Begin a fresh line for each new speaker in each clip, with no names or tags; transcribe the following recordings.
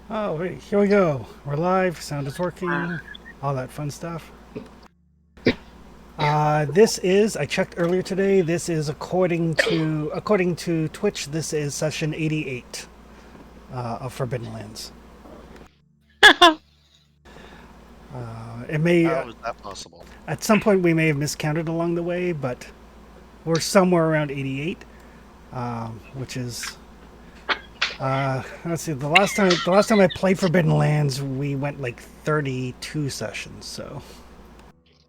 Oh, wait, here we go. We're live, sound is working, all that fun stuff. This is, I checked earlier today, this is according to Twitch, this is session 88 of Forbidden Lands. It may,
How is that possible?
at some point we may have miscounted along the way, but we're somewhere around 88, which is, let's see, the last time I played Forbidden Lands, we went like 32 sessions, so.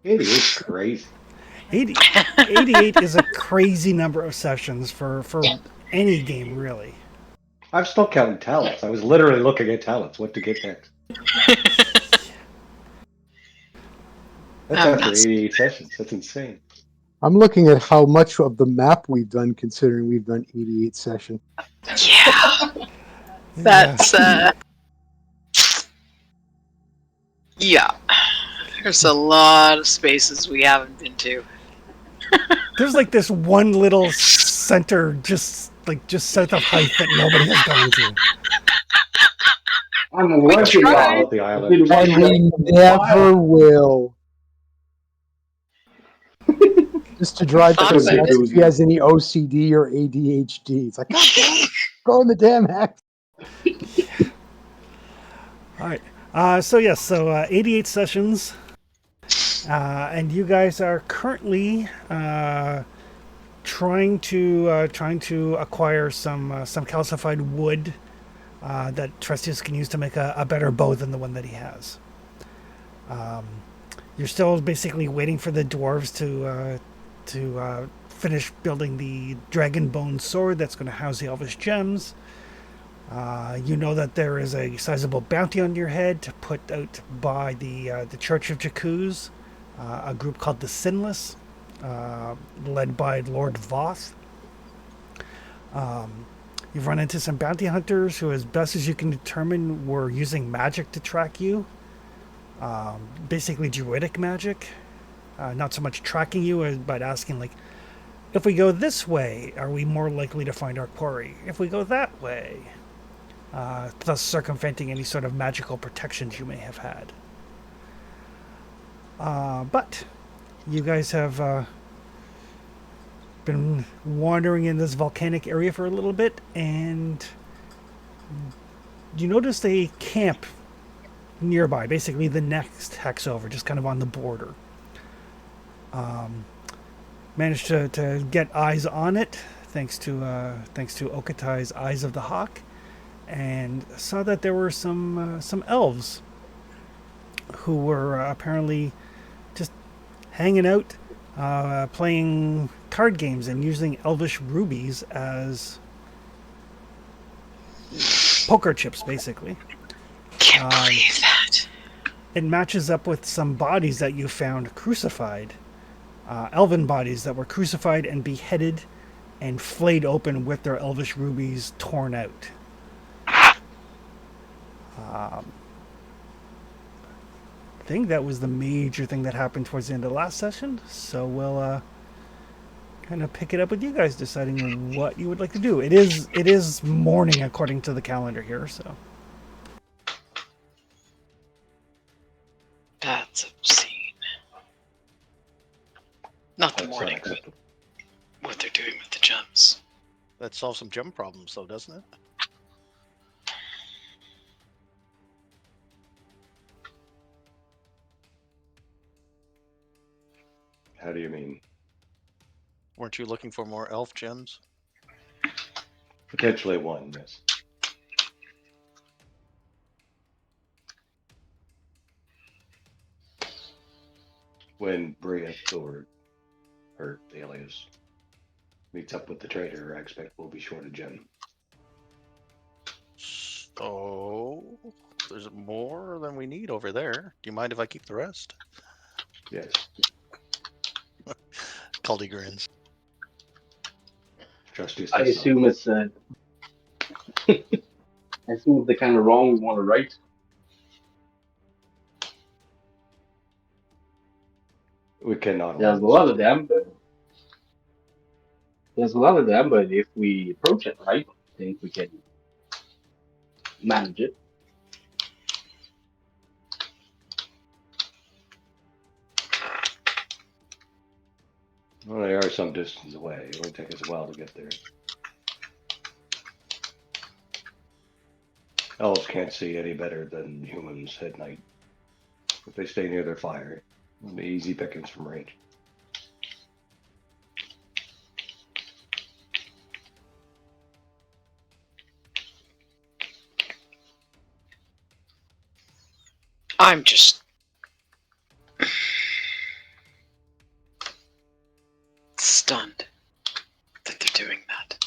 88's crazy.
80, 88 is a crazy number of sessions for any game, really.
I'm still counting talents. I was literally looking at talents, what to get next. That's after 88 sessions. That's insane.
I'm looking at how much of the map we've done, considering we've done 88 sessions.
Yeah, that's yeah. There's a lot of spaces we haven't been to.
There's like this one little center just south of Hythe that nobody has gone to.
I'm working
tried.
on
The
it.
island.
And we never will. Just to drive
Thought
to
about
see
it.
if he has any OCD or ADHD. It's like, God damn it, go in the damn act.
All right. So 88 sessions, and you guys are currently trying to acquire some calcified wood that Trestius can use to make a better bow than the one that he has. You're still basically waiting for the dwarves to finish building the dragon bone sword that's going to house the elvish gems. You know that there is a sizable bounty on your head put out by the Church of Jakuz, a group called the Sinless, led by Lord Voth. You've run into some bounty hunters who, as best as you can determine, were using magic to track you. Basically druidic magic. Not so much tracking you, but asking, like, if we go this way, are we more likely to find our quarry? If we go that way, thus circumventing any sort of magical protections you may have had. But you guys have been wandering in this volcanic area for a little bit, and you noticed a camp nearby, basically the next hex over, just kind of on the border. Managed to get eyes on it thanks to Okatai's Eyes of the Hawk, and saw that there were some elves who were apparently just hanging out, playing card games and using elvish rubies as poker chips, basically.
Can't believe that.
It matches up with some bodies that you found crucified, elven bodies that were crucified and beheaded and flayed open with their elvish rubies torn out. I think that was the major thing that happened towards the end of the last session, so we'll kind of pick it up with you guys deciding what you would like to do. It is morning according to the calendar here, so.
That's obscene. Not the
That's
morning, but
unacceptable.
what they're doing with the gems.
That solves some gem problems, though, doesn't it?
How do you mean?
Weren't you looking for more elf gems?
Potentially one, yes. When Bria or her alias meets up with the trader, I expect we'll be short a gem.
So there's more than we need over there. Do you mind if I keep the rest?
Yes.
Caldy grins.
Trustees
I
does
assume it's I assume it's the kind of wrong we want to right.
we cannot.
There's a lot of them, but if we approach it right, I think we can manage it.
Well, they are some distance away. It won't take us a while to get there. Elves can't see any better than humans at night. If they stay near their fire, it'll be easy pickings from range.
I'm just stunned that they're doing that.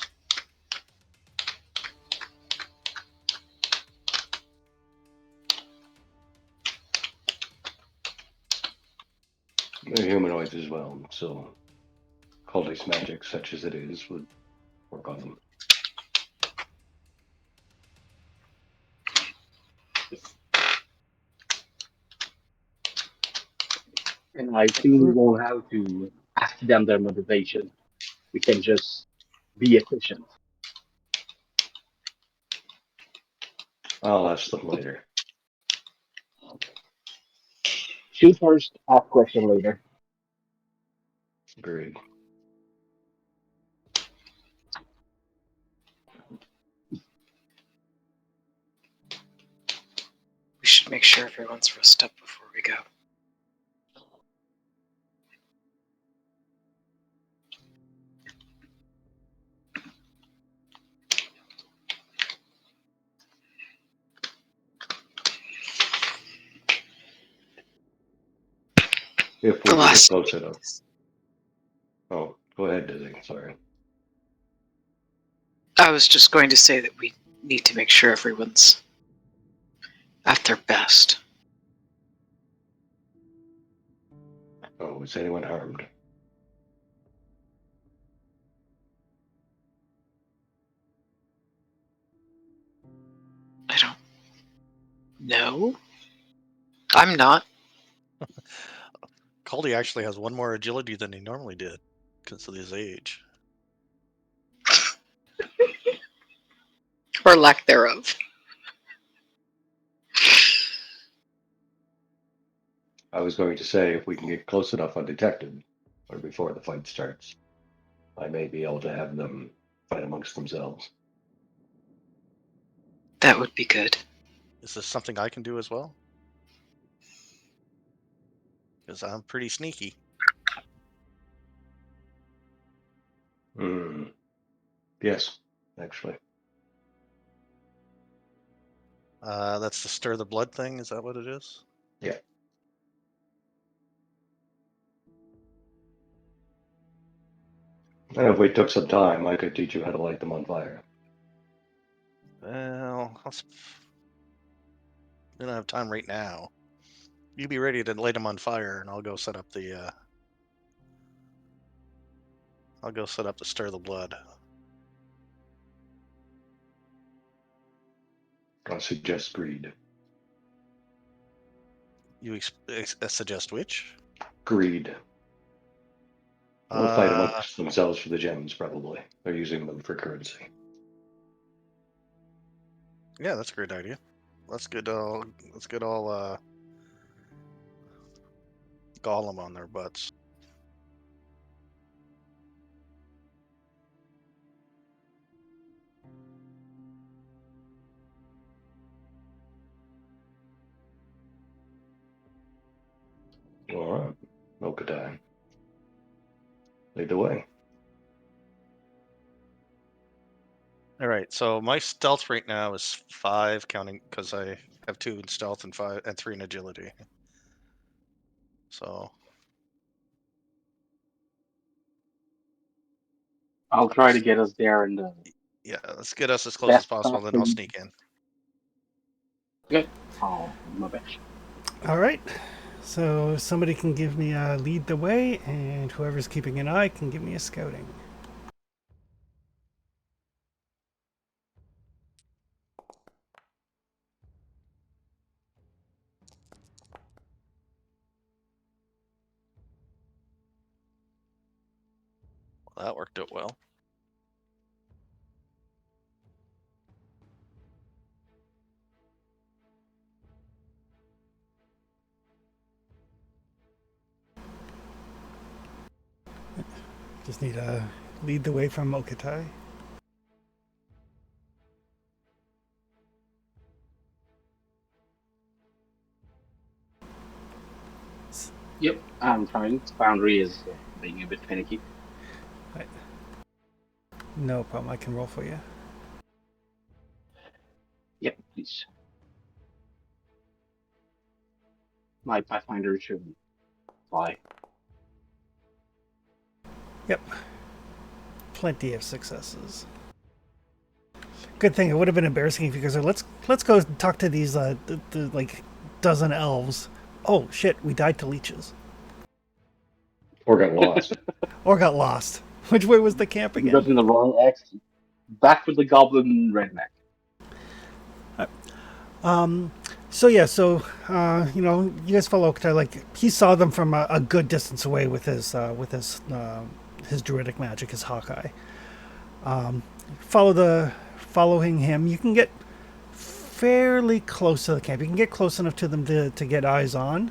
They're humanoids as well, so cultist magic, such as it is, would work on them.
And I think we won't have to ask them their motivation. We can just be efficient.
I'll ask them later.
Shoot first, ask question later.
Agreed.
We should make sure everyone's rest up before we go.
If we
The
can get
last
close enough. Oh, go ahead, Dizzy. Sorry.
I was just going to say that we need to make sure everyone's at their best.
Oh, is anyone harmed?
I don't know. I'm not.
Caldy actually has one more agility than he normally did because of his age.
Or lack thereof.
I was going to say, if we can get close enough undetected, or before the fight starts, I may be able to have them fight amongst themselves.
That would be good.
Is this something I can do as well? Because I'm pretty sneaky.
Hmm. Yes, actually.
That's the stir the blood thing. Is that what it is?
Yeah. And if we took some time, I could teach you how to light them on fire.
Well, we don't have time right now. You be ready to light them on fire, and I'll go set up the. I'll go set up the stir the blood.
I suggest greed.
You suggest which?
Greed. They'll fight
Uh,
amongst themselves for the gems, probably. They're using them for currency.
yeah, that's a great idea. Let's get all Gollum on their butts.
All right. Mokatai. Lead the way.
All right, so my stealth right now is 5, counting because I have 2 in stealth and 3 in agility. So
I'll try to get us there in the
yeah, let's get us as close as
best
possible. Then I'll sneak in.
Okay. Oh, my bad.
All right. So somebody can give me a lead the way, and whoever's keeping an eye can give me a scouting.
Well, that worked out well.
Just need to lead the way from Mokatai.
Yep, I'm trying. Foundry is being a bit finicky.
No problem. I can roll for you.
Yep, please. My Pathfinder should fly.
Yep. Plenty of successes. Good thing. It would have been embarrassing if you guys are let's go talk to these the like dozen elves. Oh shit, we died to leeches.
Or got lost.
Or got lost. Which way was the camp
You
again?
got in the wrong X. Back with the goblin redneck.
So yeah, you know, you guys follow Oktai. Like he saw them from a good distance away with his druidic magic, his Hawkeye. Following him, you can get fairly close to the camp. You can get close enough to them to get eyes on.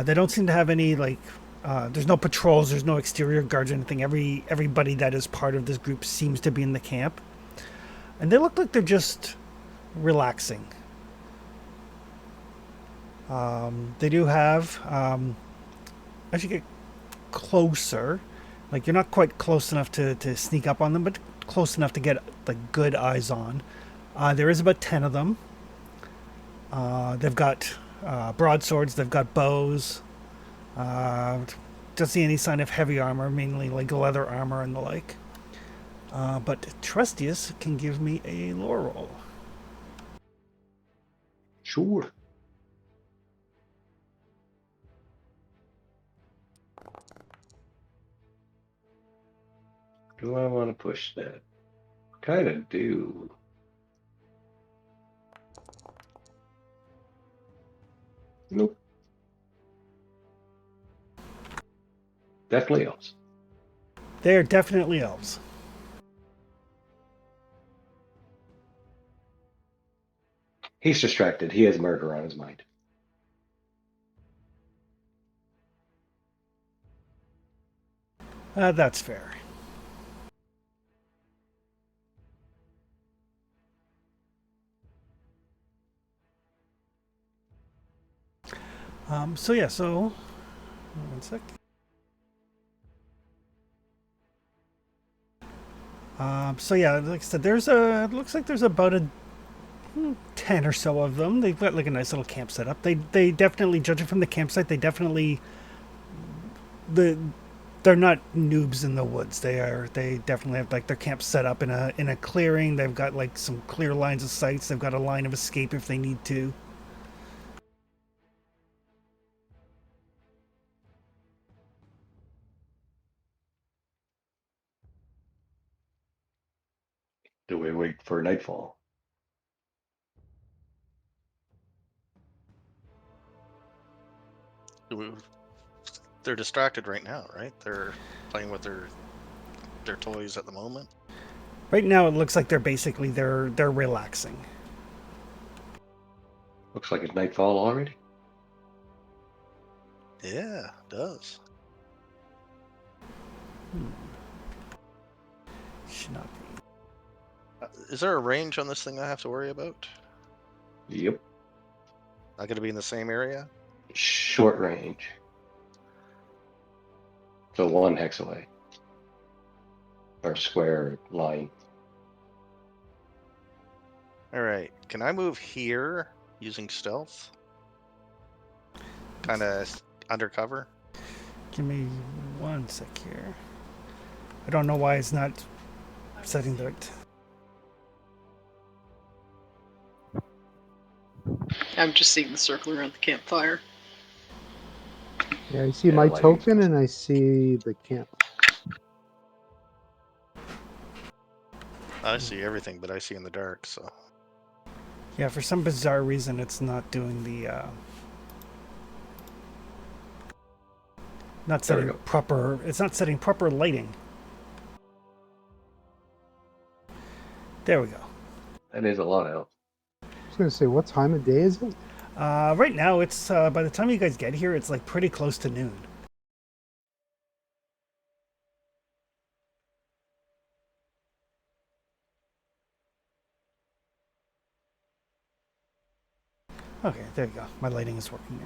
They don't seem to have any there's no patrols, there's no exterior guards or anything. Everybody that is part of this group seems to be in the camp, and they look like they're just relaxing. They do have, as you get closer, like you're not quite close enough to sneak up on them, but close enough to get like good eyes on. There is about 10 of them. They've got broadswords, they've got bows. Don't see any sign of heavy armor, mainly like leather armor and the like. But Trustius can give me a lore roll.
Sure. Do I want to push that? Kind of do. Nope. Definitely elves.
They're definitely elves.
He's distracted. He has murder on his mind.
That's fair. So yeah, so 1 sec. So yeah, like I said, it looks like there's about a 10 or so of them. They've got like a nice little camp set up. They definitely, judging from the campsite, they're not noobs in the woods. They definitely have like their camp set up in a clearing. They've got like some clear lines of sights. They've got a line of escape if they need to.
Do we wait for nightfall?
They're distracted right now, right? They're playing with their toys at the moment.
Right now, it looks like they're relaxing.
Looks like it's nightfall already.
Yeah, it does.
Should not be.
Is there a range on this thing I have to worry about?
Yep.
Not going to be in the same area?
Short range. So 1 hex away. Or square line.
All right. Can I move here using stealth? Kind of undercover?
Give me 1 sec here. I don't know why it's not setting the.
I'm just seeing the circle around the campfire.
Yeah, I see
Yeah,
my
lighting's
token and I see the camp.
I see everything, but I see in the dark, so.
Yeah, for some bizarre reason, it's not doing the. Not
There we
setting
go.
proper. It's not setting proper lighting. There we go.
That is a lot of elves.
I was gonna say, what time of day is it?
Right now, it's by the time you guys get here, it's like pretty close to noon. Okay, there you go. My lighting is working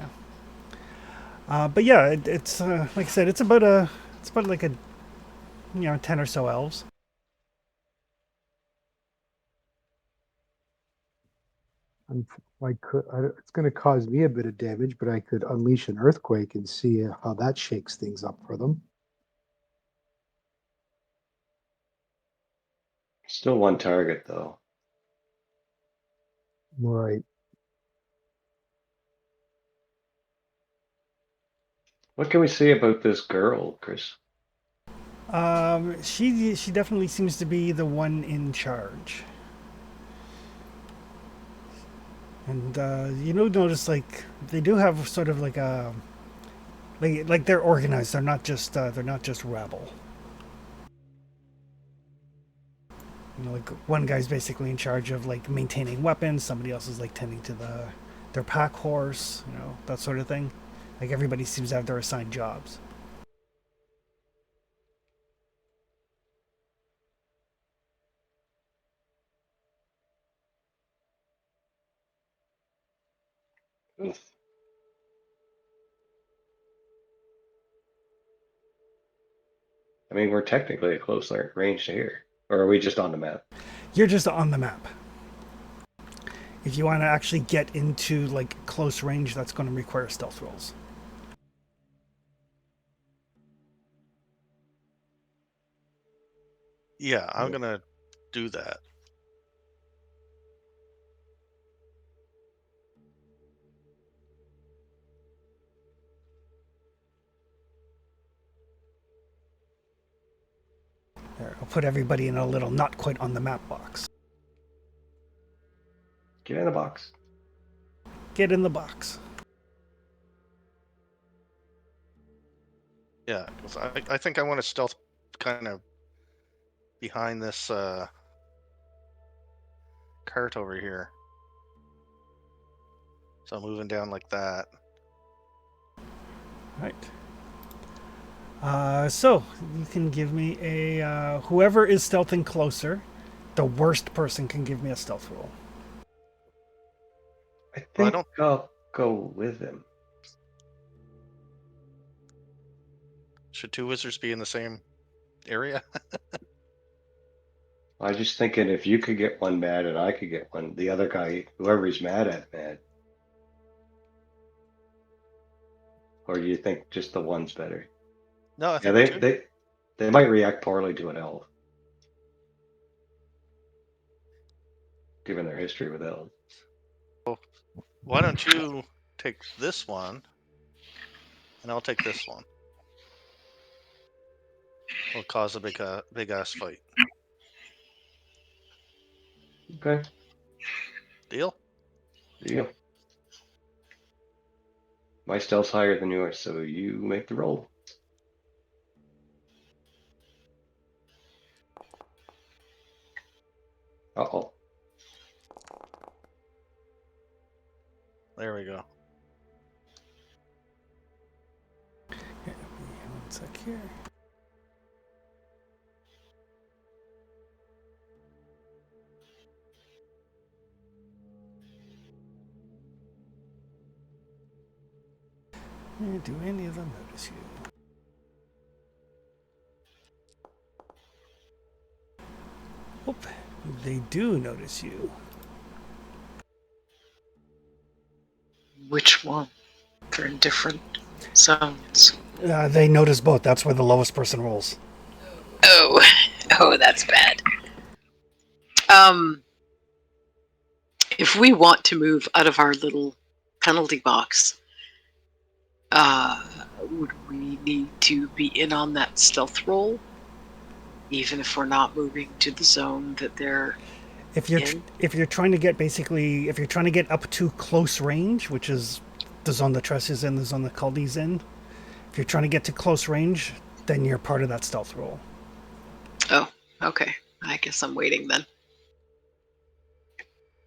now. But yeah, it's like I said, it's about like a 10 or so elves.
It's going to cause me a bit of damage, but I could unleash an earthquake and see how that shakes things up for them.
Still one target though.
Right.
What can we say about this girl, Chris?
She definitely seems to be the one in charge. And notice like they do have sort of like a like they're organized. They're not just rabble. Like one guy's basically in charge of like maintaining weapons. Somebody else is like tending to their pack horse. That sort of thing. Like everybody seems to have their assigned jobs.
Oof. I mean, we're technically at close range to here. Or are we just on the map?
You're just on the map. If you want to actually get into like close range, that's going to require stealth rolls.
Yeah, I'm gonna do that.
There, I'll put everybody in a little not quite on the map box.
Get in a box.
Get in the box.
Yeah, 'cause I think I want to stealth kind of behind this cart over here. So I'm moving down like that.
Right. So you can give me a whoever is stealthing closer, the worst person can give me a stealth roll.
I
Well, I
think
don't-
I'll go with him.
Should two wizards be in the same area?
I was just thinking if you could get one mad and I could get one, the other guy, whoever he's mad at, mad. Or do you think just the one's better?
No, I
Yeah,
think
they might react poorly to an elf. Given their history with elves.
why don't you take this one, and I'll take this one. We'll cause a big ass fight.
Okay.
Deal?
Deal. My stealth's higher than yours, so you make the roll. Uh-oh.
There we go.
One sec here. Do any of them notice you? Oh, they do notice you.
Which one? They're in different zones.
They notice both. That's where the lowest person rolls.
Oh, that's bad. If we want to move out of our little penalty box, would we need to be in on that stealth roll, even if we're not moving to the zone that they're
If you're
in?
if you're trying to get up to close range, which is the zone the Tress is in, the zone the Kaldi's in, if you're trying to get to close range, then you're part of that stealth roll.
Oh, okay. I guess I'm waiting then,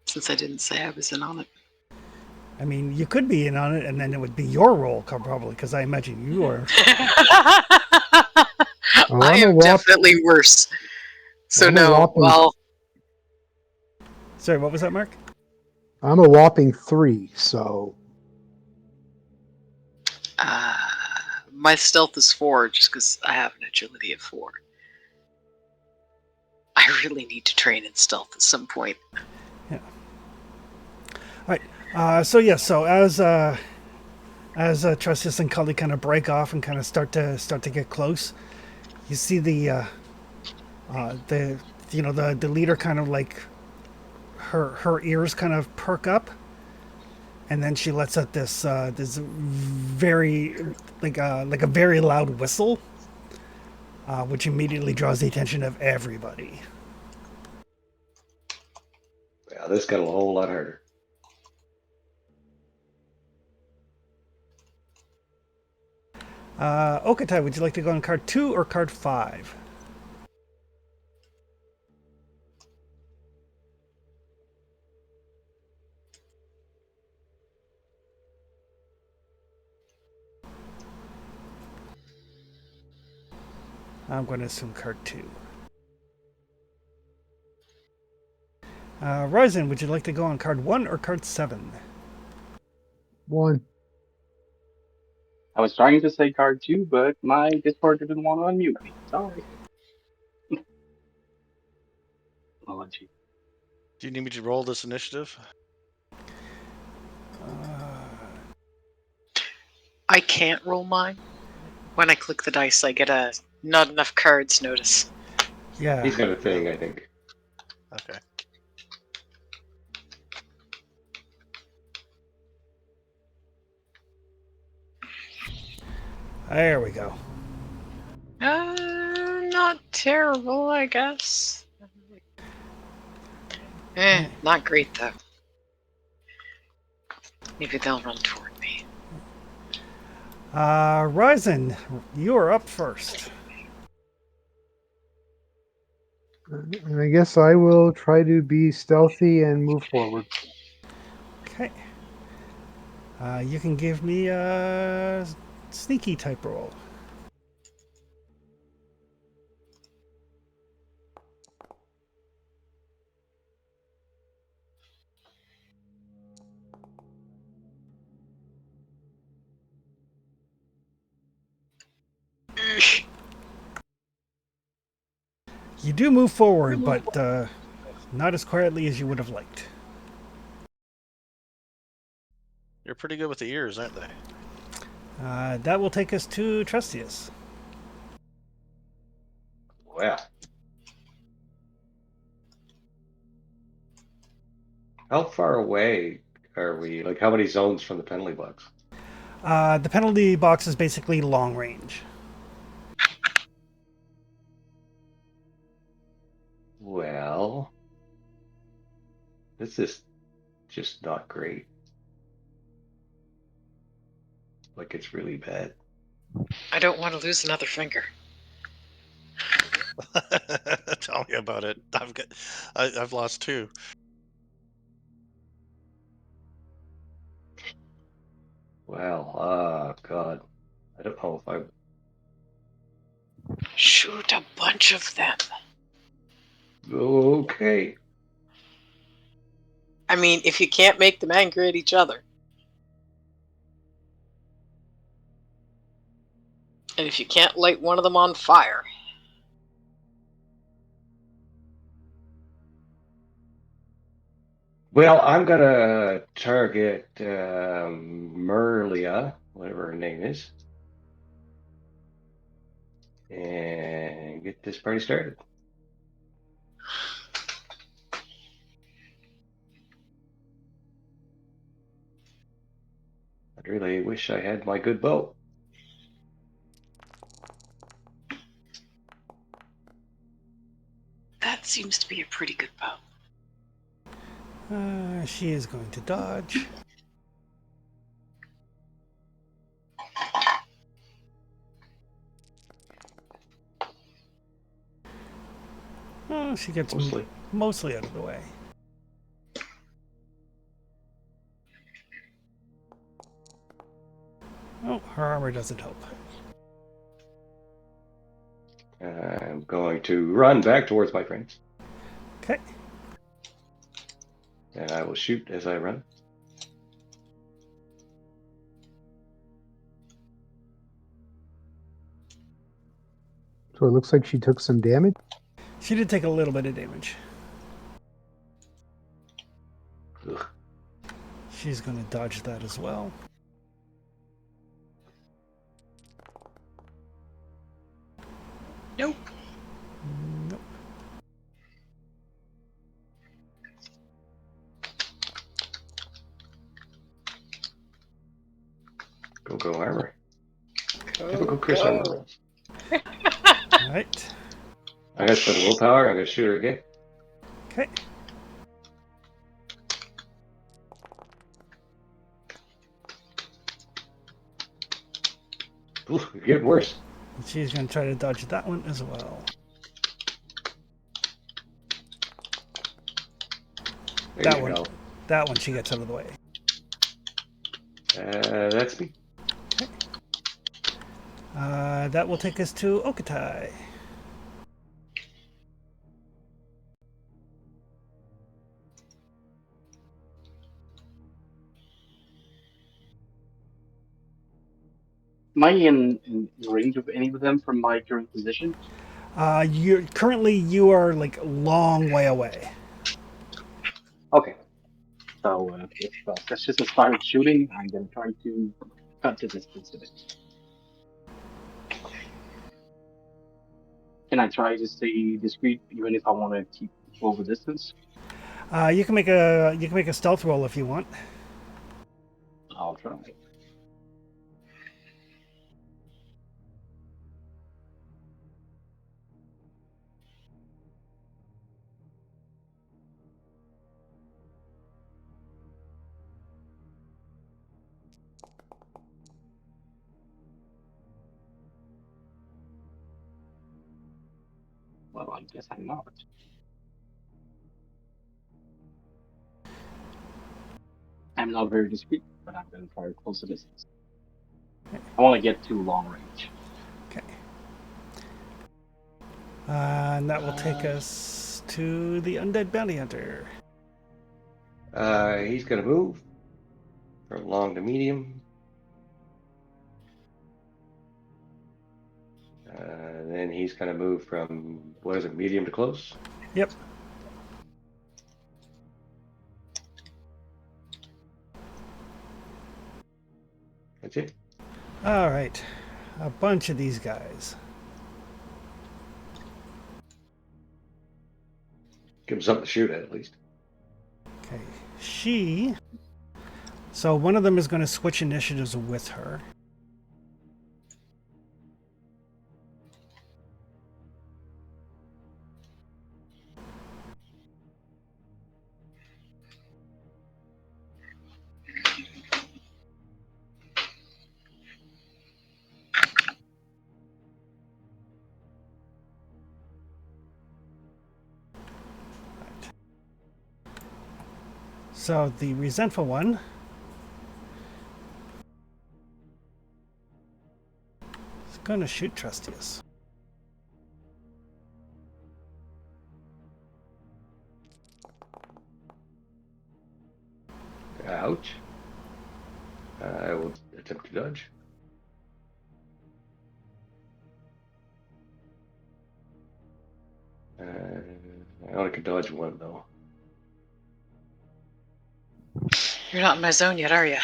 since I didn't say I was in on it.
I mean, you could be in on it, and then it would be your roll probably, because I imagine you are.
I am definitely worse. So
I'm a
no,
whopping-
well,
Sorry, what was that, Mark?
I'm a whopping 3, so
My stealth is 4 just because I have an agility of 4. I really need to train in stealth at some point.
So as Trustius and Cully kind of break off and kind of start to get close, you see the leader kind of like her ears kind of perk up, and then she lets out this very like a very loud whistle, which immediately draws the attention of everybody.
Yeah, this got a whole lot harder.
Okatai, would you like to go on card 2 or card 5? I'm going to assume card 2. Ryzen, would you like to go on card 1 or card 7?
1.
I was trying to say card 2, but my Discord didn't want to unmute me. Sorry. Apology.
Do you need me to roll this initiative?
I can't roll mine. When I click the dice, I get a not enough cards notice.
Yeah.
He's got a thing, I think.
Okay.
There we go.
Not terrible, I guess. Not great though. Maybe they'll run toward me.
Ryzen, you are up first.
And I guess I will try to be stealthy and move forward.
Okay. You can give me a sneaky type roll. You do move forward, but not as quietly as you would have liked.
You're pretty good with the ears, aren't they?
That will take us to Trustius.
Well. How far away are we? Like, how many zones from the penalty box?
The penalty box is basically long range.
Well, this is just not great. Like, it's really bad.
I don't want to lose another finger.
Tell me about it. I've lost 2.
Well, oh, God. I don't know if I...
Shoot a bunch of them.
Okay.
I mean, if you can't make them angry at each other. And if you can't light one of them on fire.
Well, I'm gonna target Merlia, whatever her name is, and get this party started. I really wish I had my good bow.
That seems to be a pretty good bow.
She is going to dodge. Oh, she gets mostly out of the way. Oh, her armor doesn't help.
I'm going to run back towards my friends.
Okay.
And I will shoot as I run.
So it looks like she took some damage.
She did take a little bit of damage.
Ugh.
She's going to dodge that as well.
Nope.
Nope.
Go armor. Typical Chris armor rolls.
All right.
I got some willpower. I'm gonna shoot her again.
Okay.
Ooh, you're getting worse.
And she's going to try to dodge that one as well.
There
That
you
one.
go.
That one she gets out of the way.
That's me.
That will take us to Okatai.
Am I in range of any of them from my current position?
You are like a long way away.
Okay. So if Precious has started shooting, I'm gonna try to cut the distance of it. Can I try to stay discreet even if I want to keep over distance?
You can make a stealth roll if you want.
I'll try. Well, I guess I'm not. I'm not very discreet, but I'm going to try to close the distance. I want to get to long range.
Okay. And that will take us to the Undead Bounty Hunter.
He's gonna move from long to medium. Then he's gonna move from what is it, medium to close?
Yep.
That's it.
All right. A bunch of these guys.
Give him something to shoot at least.
Okay. So one of them is going to switch initiatives with her. So the resentful one is going to shoot Trustius.
Ouch. I will attempt to dodge. I only could dodge one though.
You're not in my zone yet, are you?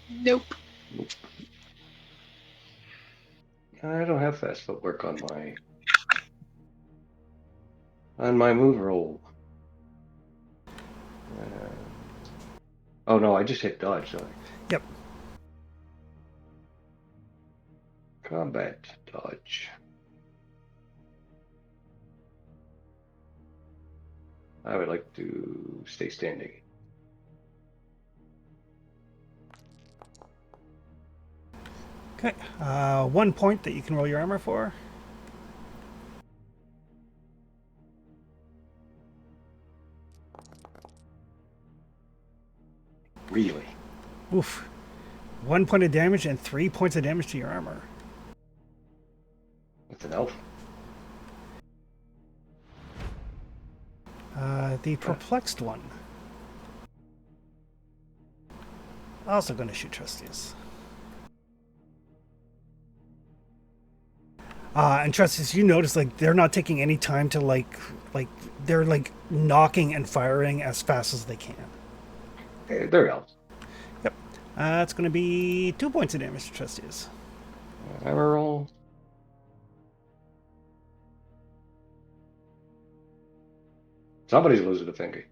Nope.
I don't have fast footwork on my move roll. Oh no, I just hit dodge, sorry.
Yep.
Combat dodge. I would like to stay standing.
Okay. 1 point that you can roll your armor for.
Really?
Oof. 1 point of damage and 3 points of damage to your armor.
That's an elf.
The perplexed one. Also going to shoot Trustius. And Trustius, you notice like they're not taking any time to like they're like knocking and firing as fast as they can.
Hey, there else.
Yep. It's going to be 2 points of damage to Trustius.
Hammer roll. Somebody's losing a finger.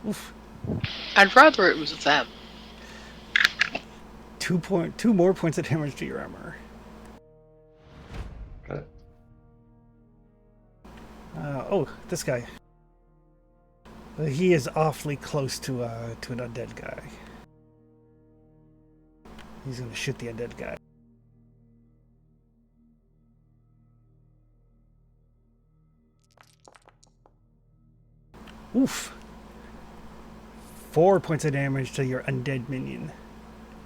Oof.
I'd rather it was them.
2 more points of damage to your armor.
Got it.
Oh, this guy. He is awfully close to an undead guy. He's going to shoot the undead guy. Oof. 4 points of damage to your undead minion.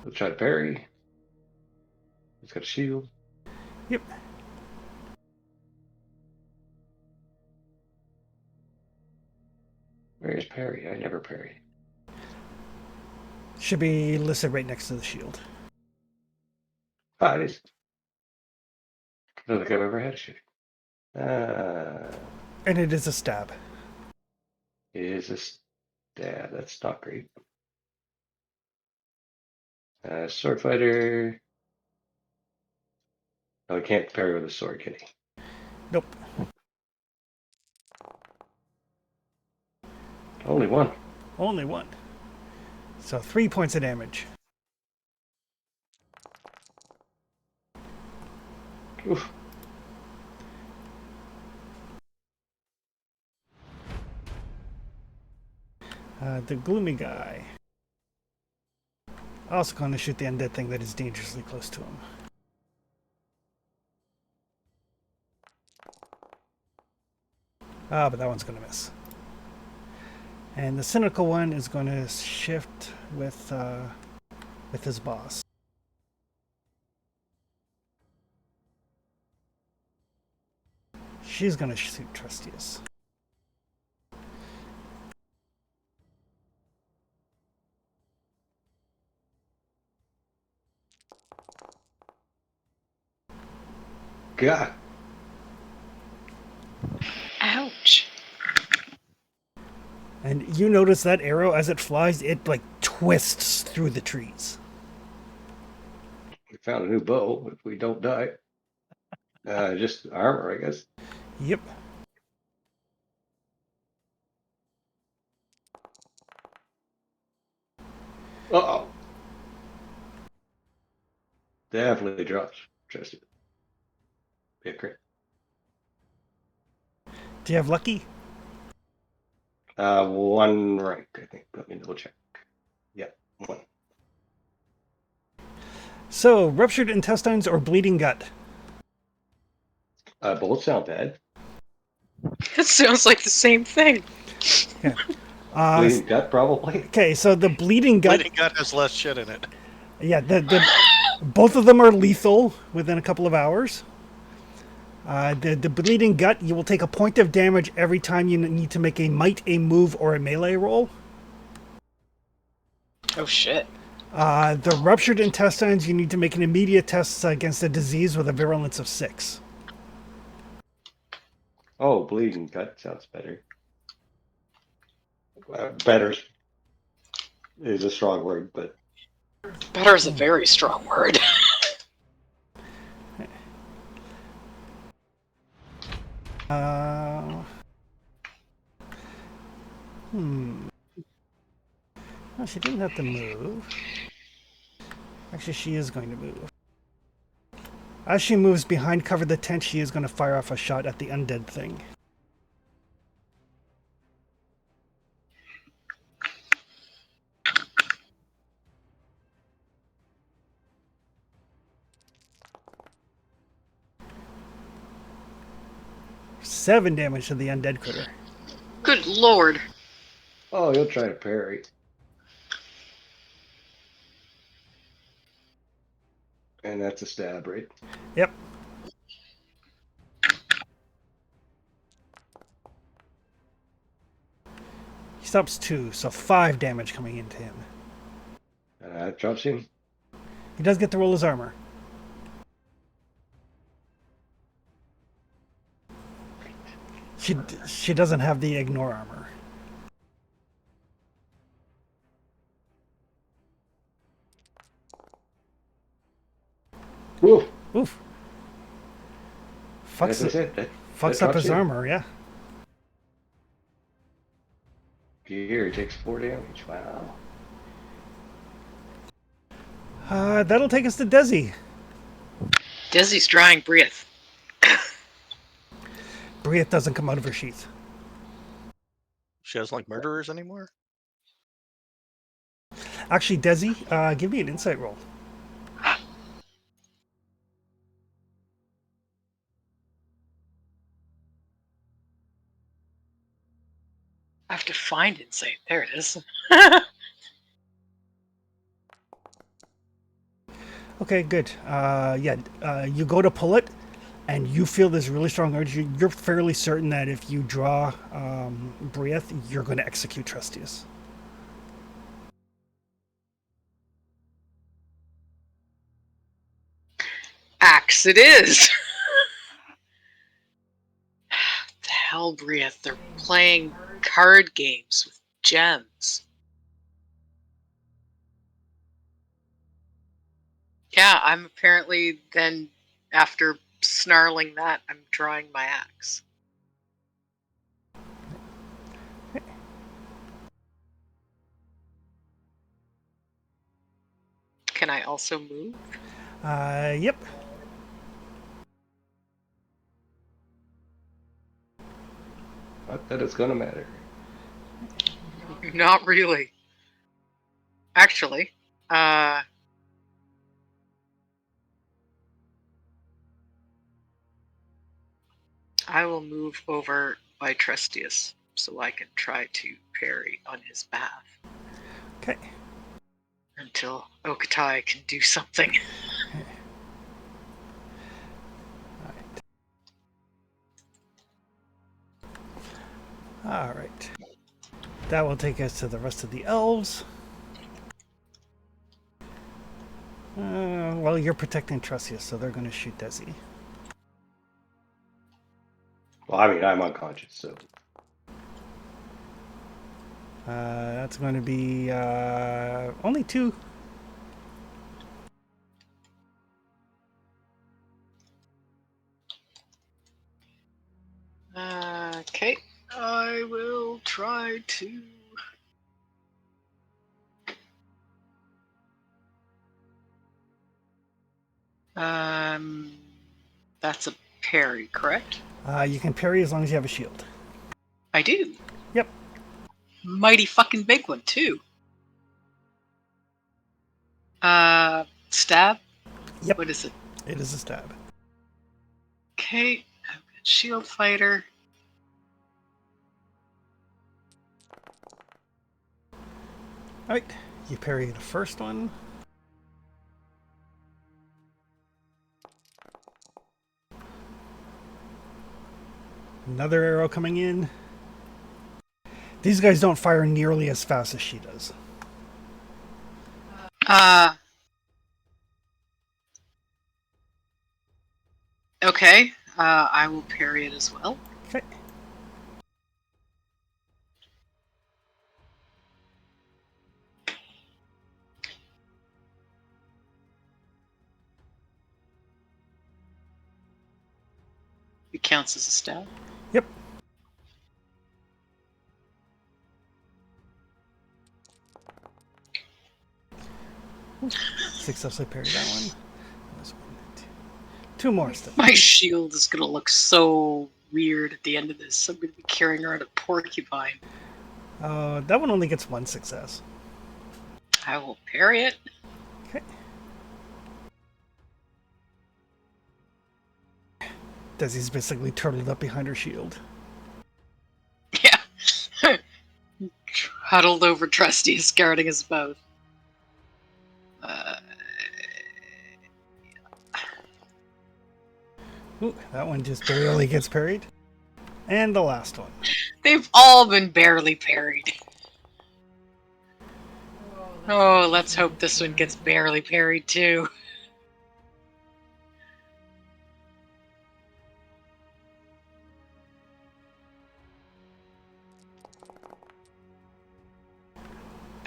Let's try to parry. He's got a shield.
Yep.
Where's parry? I never parry.
Should be listed right next to the shield.
Ah, it is. I don't think I've ever had a shield.
And it is a stab.
Is a stab. That's not great. Sword fighter. Oh, he can't parry with a sword, can he?
Nope.
Only one.
Only one. So 3 points of damage.
Oof.
The gloomy guy. Also going to shoot the undead thing that is dangerously close to him. But that one's going to miss. And the cynical one is going to shift with his boss. She's going to shoot Trustius.
God.
Ouch.
And you notice that arrow as it flies, it like twists through the trees.
We found a new bow if we don't die. Just armor, I guess.
Yep.
Uh-oh. Definitely drops. Trust it. Be a crit.
Do you have lucky?
One rank, I think. Let me double check. Yeah, one.
So, ruptured intestines or bleeding gut?
Both sound bad.
It sounds like the same thing.
Bleeding gut, probably.
Okay, so the bleeding gut.
Bleeding gut has less shit in it.
Yeah, both of them are lethal within a couple of hours. The bleeding gut, you will take a point of damage every time you need to make a might, a move, or a melee roll.
Oh shit.
The ruptured intestines, you need to make an immediate test against a disease with a virulence of 6.
Oh, bleeding gut sounds better. Better is a strong word, but
Better is a very strong word.
Oh, she didn't have to move. Actually, she is going to move. As she moves behind cover the tent, she is going to fire off a shot at the undead thing. Seven damage to the undead critter.
Good lord.
oh, you'll try to parry. And that's a stab, right?
Yep. He stops 2, so 5 damage coming into him.
That drops him.
He does get to roll his armor. She doesn't have the ignore armor.
Woo!
Oof.
That's
Fucks,
it. That
fucks up
drops
his
him.
armor, yeah.
Here, he takes 4 damage. Wow.
That'll take us to Desi.
Desi's drawing breath.
Briette doesn't come out of her sheath.
She doesn't like murderers anymore?
Actually, Desi, give me an insight roll.
I have to find insight. There it is.
Okay, good. You go to pull it, and you feel this really strong urge. You're fairly certain that if you draw Briette, you're going to execute Trustius.
Axe it is. The hell, Briette, they're playing card games with gems. Yeah, I'm apparently then, after snarling that, I'm drawing my axe. Can I also move?
Yep.
Not that it's gonna matter.
Not really. Actually, I will move over by Trustius so I can try to parry on his behalf
Okay.
until Okatai can do something.
All right. That will take us to the rest of the elves. Well, you're protecting Trustius, so they're going to shoot Desi.
Well, I mean, I'm unconscious, so
That's going to be only 2.
Okay, I will try to. That's a parry, correct?
You can parry as long as you have a shield.
I do.
Yep.
Mighty fucking big one, too. Stab?
Yep.
What is it?
It is a stab.
Okay, I've got shield fighter.
All right. You parry the first one. Another arrow coming in. These guys don't fire nearly as fast as she does.
Okay, I will parry it as well.
Okay.
It counts as a stab.
Yep. Successfully parried that one. That was 1, 2. 2 more stabs.
My shield is gonna look so weird at the end of this. I'm gonna be carrying around a porcupine.
That one only gets 1 success.
I will parry it.
Okay. Desi's basically turtled up behind her shield.
Yeah. Huddled over Trustius, guarding his mouth.
Ooh, that one just barely gets parried. And the last one.
They've all been barely parried. Oh, let's hope this one gets barely parried too.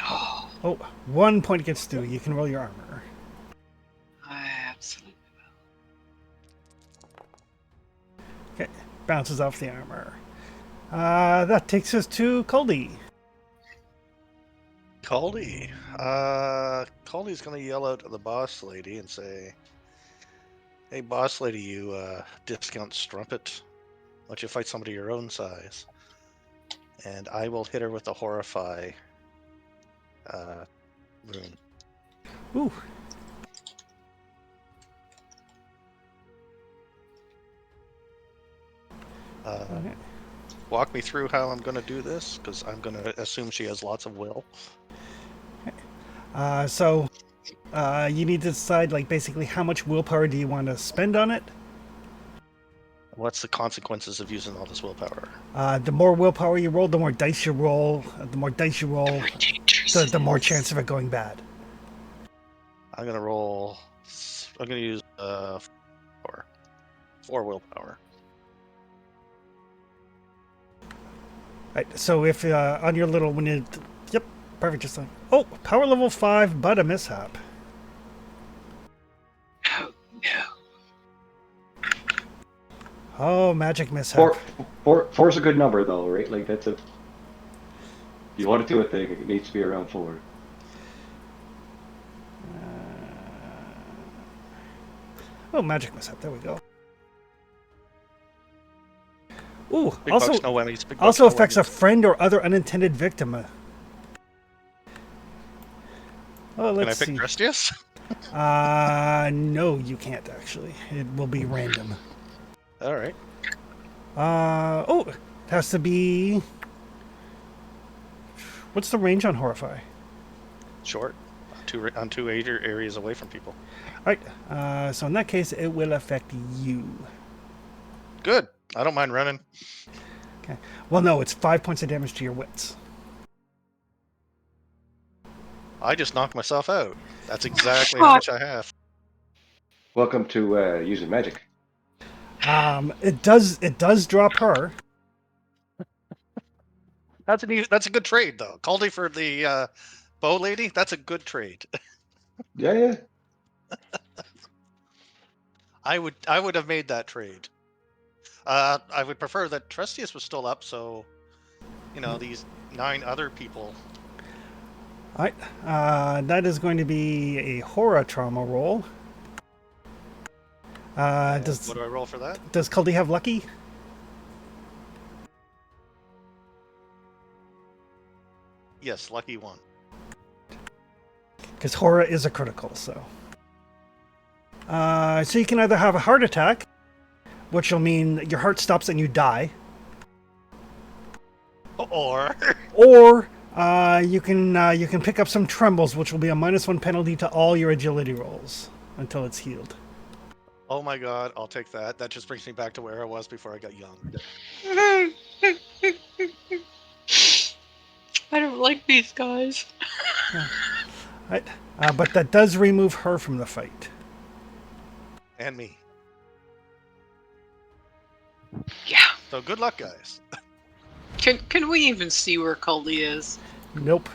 Oh,
Oh, 1 point gets through. You can roll your armor.
I absolutely will.
Okay, bounces off the armor. That takes us to Caldy.
Caldy. Caldy's gonna yell out at the boss lady and say, "Hey, boss lady, you discount strumpet. Why don't you fight somebody your own size?" And I will hit her with a horrify rune.
Ooh. Okay.
Walk me through how I'm going to do this, because I'm going to assume she has lots of will.
So you need to decide, like, basically how much willpower do you want to spend on it.
What's the consequences of using all this willpower?
The more willpower you roll, the more dice you roll. The more dice you roll,
Very dangerous.
the more chance of it going bad.
I'm going to roll... I'm going to use 4 willpower.
Right, so if on your little when you, yep, perfect, just like, oh, power level 5, but a mishap.
Oh no.
Oh, magic mishap.
Four's a good number though, right? Like that's a. If you want to do a thing, it needs to be around 4.
Oh, magic mishap. There we go. Ooh,
Big
also
bucks, no whammies. Big bucks,
also
no
affects a
whammies.
friend or other unintended victim. Oh,
Can I
let's
pick
see.
Drestius?
No, you can't actually. It will be random.
All right.
Oh, it has to be. What's the range on Horrify?
Short. On 2 areas away from people.
All right. So in that case, it will affect you.
Good. I don't mind running.
Okay. Well, no, it's 5 points of damage to your wits.
I just knocked myself out. That's exactly how much I have.
Welcome to using magic.
It does drop her.
That's a good trade, though. Caldy for the bow lady. That's a good trade.
Yeah.
I would have made that trade. I would prefer that Trestius was still up, so these 9 other people.
All right. That is going to be a horror trauma roll.
What
Does
do I roll for that?
Caldy have lucky?
Yes, lucky 1.
Because horror is a critical, so. So you can either have a heart attack, which will mean your heart stops and you die,
Or
or you can pick up some trembles, which will be a -1 penalty to all your agility rolls until it's healed.
oh my god, I'll take that. That just brings me back to where I was before I got young.
I don't like these guys.
Right. But that does remove her from the fight.
And me.
Yeah.
So good luck, guys.
Can we even see where Caldy is?
Nope.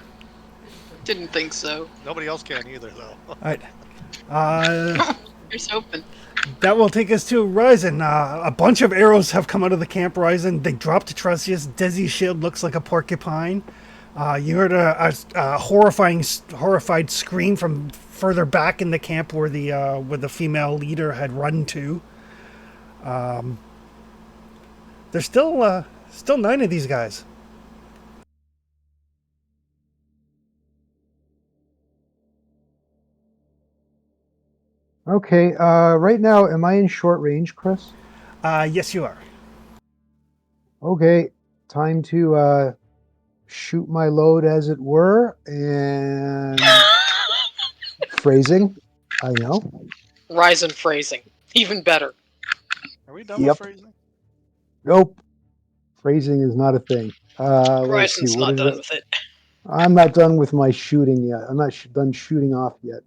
Didn't think so.
Nobody else can either, though.
All right.
Here's hoping.
That will take us to Ryzen. A bunch of arrows have come out of the camp, Ryzen. They drop to Trussius. Desi's shield looks like a porcupine. You heard a horrified scream from further back in the camp where the female leader had run to. There's still 9 of these guys.
Okay, right now, am I in short range, Chris?
Yes, you are.
Okay, time to shoot my load, as it were, and phrasing. I know.
Ryzen phrasing. Even better.
Are we done
Yep.
with phrasing?
Nope. Phrasing is not a thing. Let's see.
Ryzen's
What
not
is
done
it?
with it.
I'm not done with my shooting yet. I'm not done shooting off yet.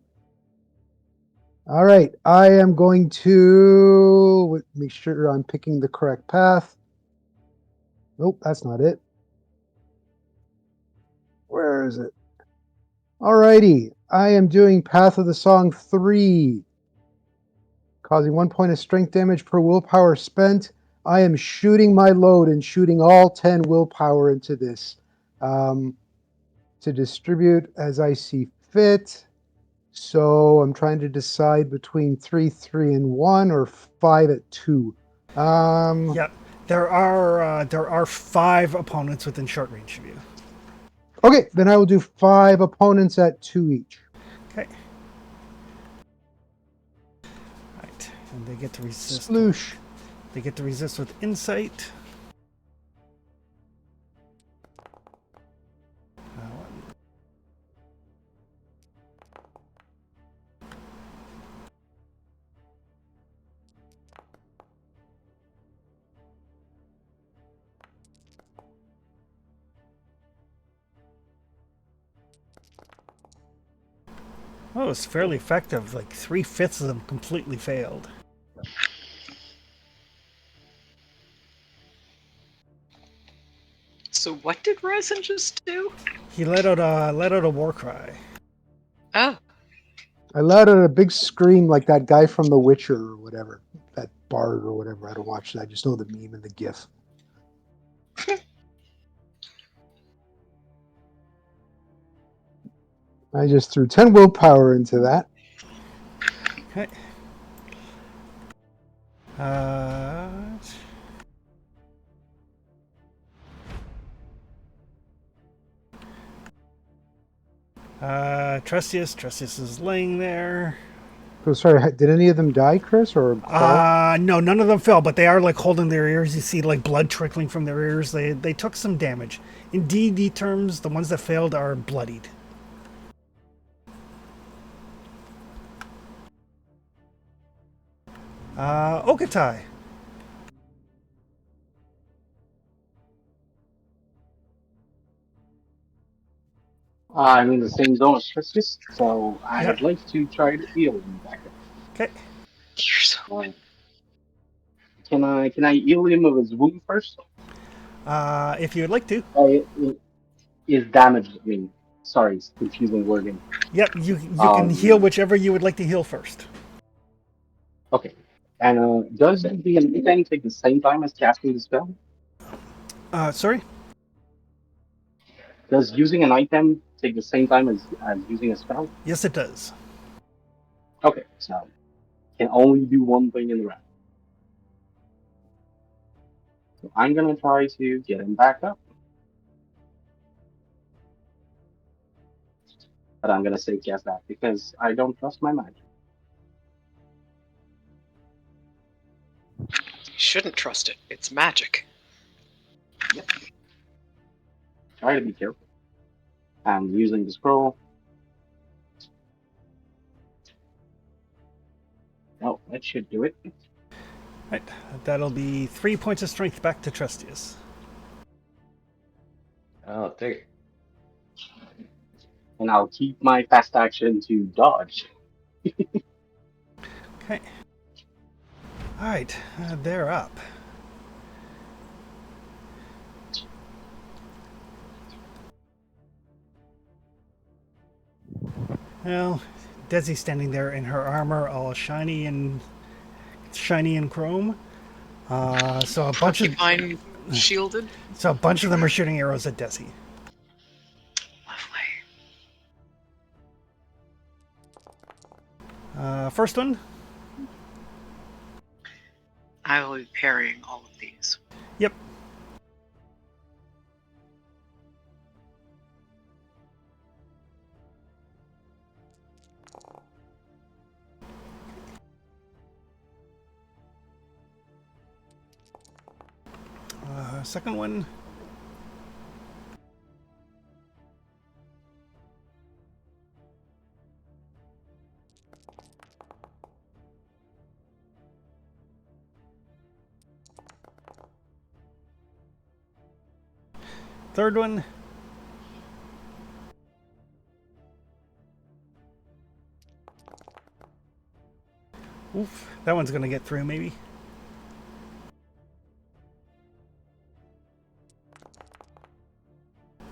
All right, I am going to make sure I'm picking the correct path. Nope, that's not it. Where is it? All righty, I am doing Path of the Song 3, causing 1 point of strength damage per willpower spent. I am shooting my load and shooting all 10 willpower into this to distribute as I see fit. So I'm trying to decide between 3, 3, and 1, or 5 at 2.
Yep. There are 5 opponents within short range of you.
Okay, then I will do 5 opponents at 2 each.
Okay. Right. And they get to resist.
Sploosh.
They get to resist with insight. Oh, it's fairly effective. Like 3/5 of them completely failed.
So what did Ryzen just do?
He let out a war cry.
Oh,
I let out a big scream like that guy from The Witcher or whatever. That bard or whatever. I don't watch that. I just know the meme and the gif. I just threw 10 willpower into that.
Okay. Uh, Trustius is laying there.
So sorry, did any of them die, Chris, or Carl?
No, none of them fell, but they are like holding their ears. You see like blood trickling from their ears. They took some damage. In D&D terms, the ones that failed are bloodied. Okatai.
I'm in the same zone as Tristis, so
Yeah.
I'd like to try to heal him back up.
Okay.
you're so
Can I heal him of his wound first?
If you would like to.
Is damaged. I mean, sorry, it's confusing wording.
Yep, you can heal whichever you would like to heal first.
Okay. And does the anything take the same time as casting the spell?
Sorry?
Does using an item take the same time as using a spell?
Yes, it does.
Okay, so can only do one thing in the round. So I'm gonna try to get him back up. But I'm gonna say cast that because I don't trust my magic.
You shouldn't trust it. It's magic.
Yep. Try to be careful. I'm using the scroll. Oh, that should do it.
Right. That'll be 3 points of strength back to Trustius.
I'll take it.
And I'll keep my fast action to dodge.
Okay. Alright, they're up. Well, Desi's standing there in her armor, all shiny and chrome. So a bunch of
Porcupine shielded.
them are shooting arrows at Desi.
Lovely.
First one.
I will be parrying all of these.
Yep. Second one. Third one. Oof, that one's gonna get through maybe.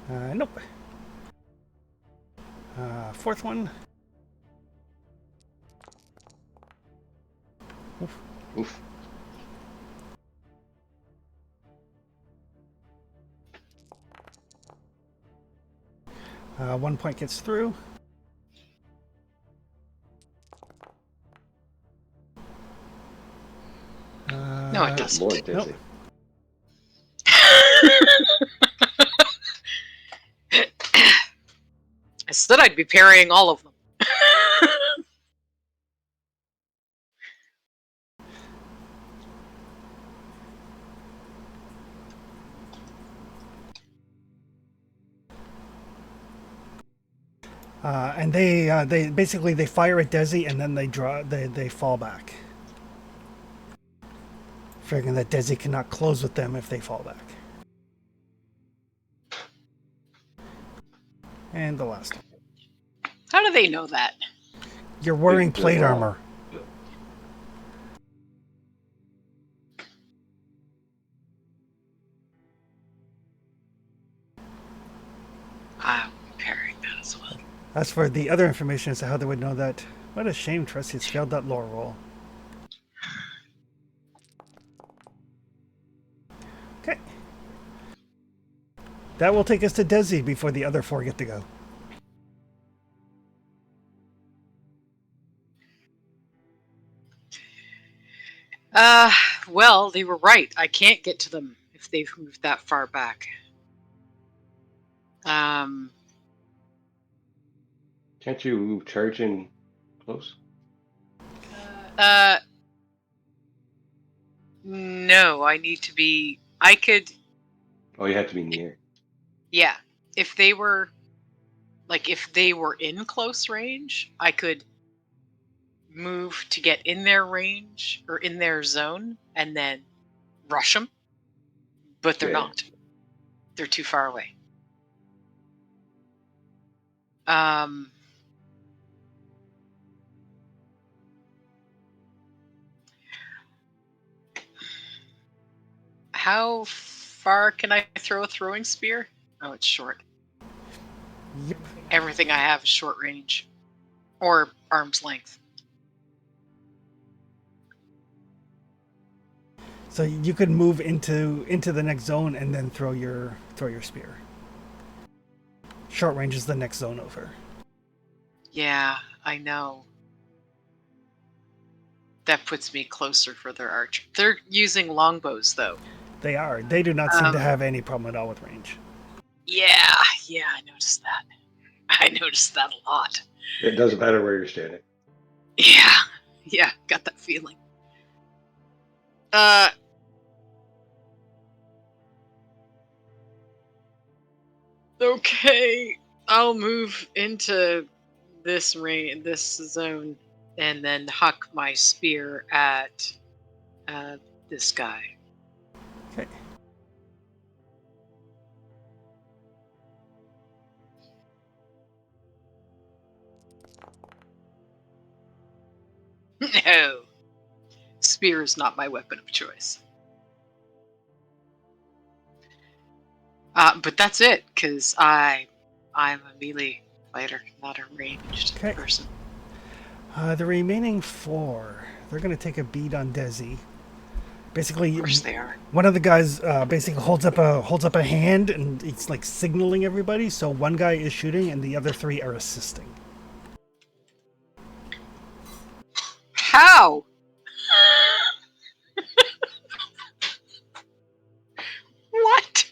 Nope. Fourth one.
Oof.
1 point gets through.
No, it doesn't.
More dizzy.
Nope.
I said I'd be parrying all of them.
And they basically they fire at Desi and then they fall back, figuring that Desi cannot close with them if they fall back. And the last one.
How do they know that?
You're wearing
Good
plate
roll.
armor.
I'm parrying that as well.
As for the other information as to how they would know that, what a shame Trusty's failed that lore roll. Okay. That will take us to Desi before the other four get to go.
Well, they were right. I can't get to them if they've moved that far back.
Can't you charge in close?
No, I need to be. I could.
Oh, you have to be near.
Yeah, if they were in close range, I could move to get in their range or in their zone and then rush them. But they're
Yeah.
not. They're too far away. How far can I throw a throwing spear? Oh, it's short.
Yep.
Everything I have is short range. Or arm's length.
So you could move into the next zone and then throw your spear. Short range is the next zone over.
Yeah, I know. That puts me closer for their archer. They're using longbows, though.
They are. They do not seem to
Um,
have any problem at all with range.
Yeah, I noticed that. I noticed that a lot.
It doesn't matter where you're standing.
Yeah, got that feeling. Okay, I'll move into this zone, and then huck my spear at this guy.
Okay.
No, spear is not my weapon of choice. But that's it, because I'm a melee fighter, not a ranged
Okay.
person.
The remaining four, they're going to take a beat on Desi. Basically,
Of course they are.
one of the guys basically holds up a hand and it's like signaling everybody. So one guy is shooting and the other three are assisting.
How? What?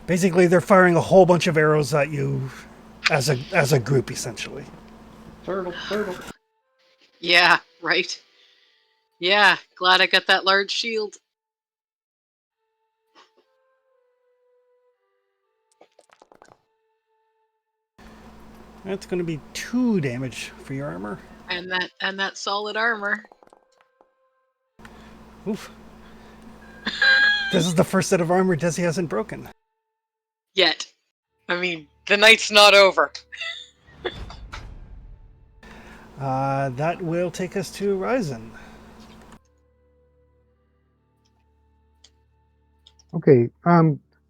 Basically, they're firing a whole bunch of arrows at you as a group, essentially.
Turtle.
Yeah, right. Yeah, glad I got that large shield.
That's going to be 2 damage for your armor.
And that solid armor.
Oof. This is the first set of armor Desi hasn't broken.
Yet. I mean, the night's not over.
That will take us to Ryzen.
Okay.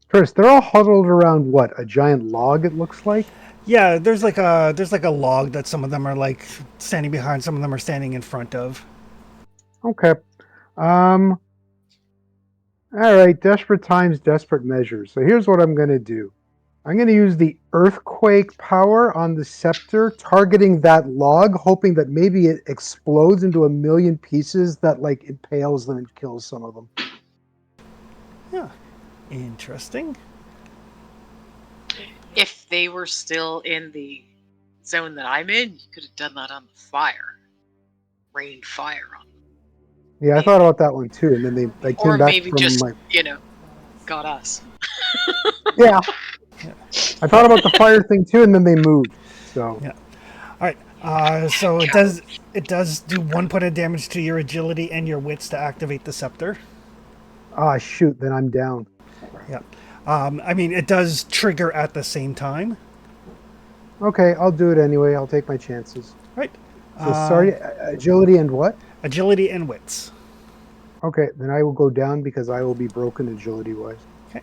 First, they're all huddled around what? A giant log, it looks like?
Yeah, there's like a log that some of them are like standing behind, some of them are standing in front of.
Okay. All right. Desperate times, desperate measures. So here's what I'm going to do. I'm going to use the earthquake power on the scepter, targeting that log, hoping that maybe it explodes into a million pieces that like impales them and kills some of them.
Yeah, interesting.
If they were still in the zone that I'm in, you could have done that on the fire. Rained fire on them.
Yeah, I thought about that one too, and then they came
Or
back
maybe
from
just,
my.
got us.
Yeah. I thought about the fire thing too, and then they moved. So
Yeah. All right. So it does do 1 point of damage to your agility and your wits to activate the scepter.
shoot, then I'm down.
Yeah. I mean, it does trigger at the same time.
Okay, I'll do it anyway. I'll take my chances.
Right.
So sorry, agility and what?
Agility and wits.
Okay, then I will go down because I will be broken agility wise.
Okay.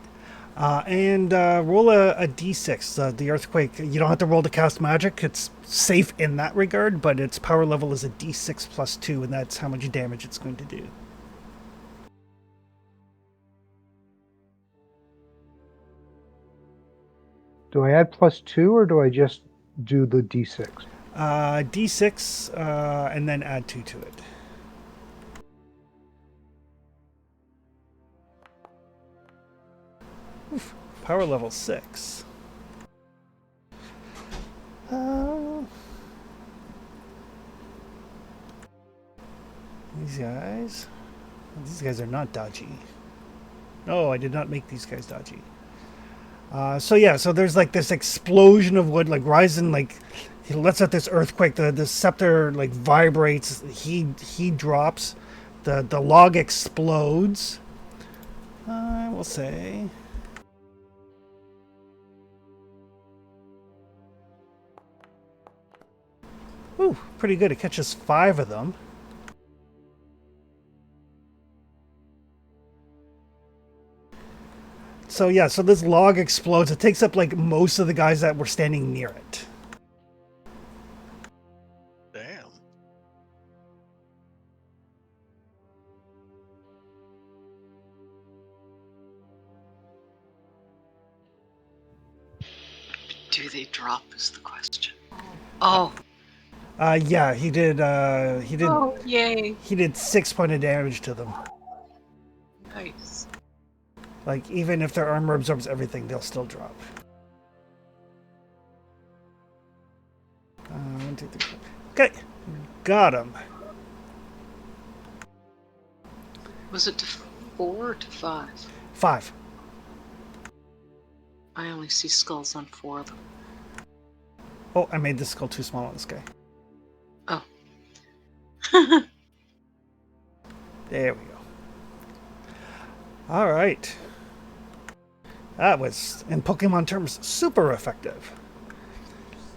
And roll a d6. The earthquake, you don't have to roll to cast magic. It's safe in that regard, but its power level is a d6 plus 2, and that's how much damage it's going to do.
Do I add +2 or do I just do the d6?
D6, and then add 2 to it. Oof, power level 6. These guys are not dodgy. No, I did not make these guys dodgy. So there's like this explosion of wood, like Ryzen, like he lets out this earthquake. The scepter like vibrates. He drops. The log explodes. I will say. Ooh, pretty good. It catches 5 of them. So yeah, so this log explodes. It takes up like most of the guys that were standing near it.
Damn.
Do they drop is the question. Oh.
Yeah, he did.
Oh, yay.
He did 6 point of damage to them.
Nice.
Like even if their armor absorbs everything, they'll still drop. 1, 2, 3, 4. Okay, got him.
Was it to 4 or to 5?
5.
I only see skulls on 4 of them.
Oh, I made this skull too small on this guy.
Oh.
There we go. All right. That was, in Pokemon terms, super effective.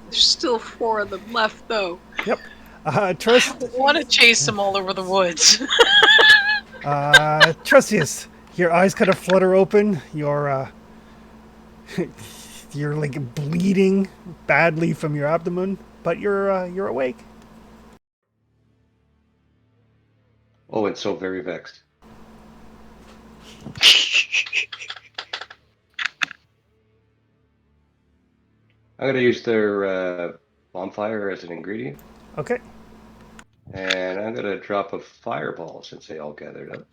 There's still 4 of them left, though.
Yep.
I want to chase them all over the woods.
Trustius, your eyes kind of flutter open. You're like bleeding badly from your abdomen, but you're awake.
Oh, and so very vexed. I'm going to use their bonfire as an ingredient.
Okay.
And I'm going to drop a fireball since they all gathered up.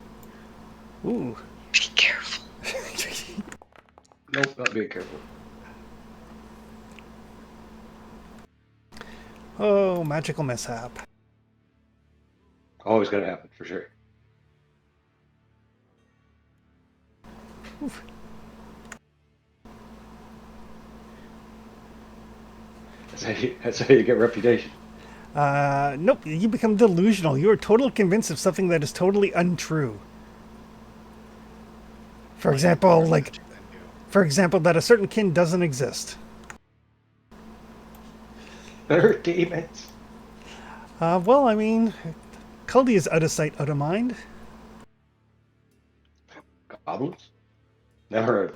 Ooh.
Be careful.
Nope, not being careful.
Oh, magical mishap.
Always going to happen, for sure.
Oof.
That's how you get reputation.
Nope, you become delusional. You are totally convinced of something that is totally untrue. For example, For example, that a certain kin doesn't exist.
They're demons.
Well, I mean, Kuldi is out of sight, out of mind.
Goblins? Never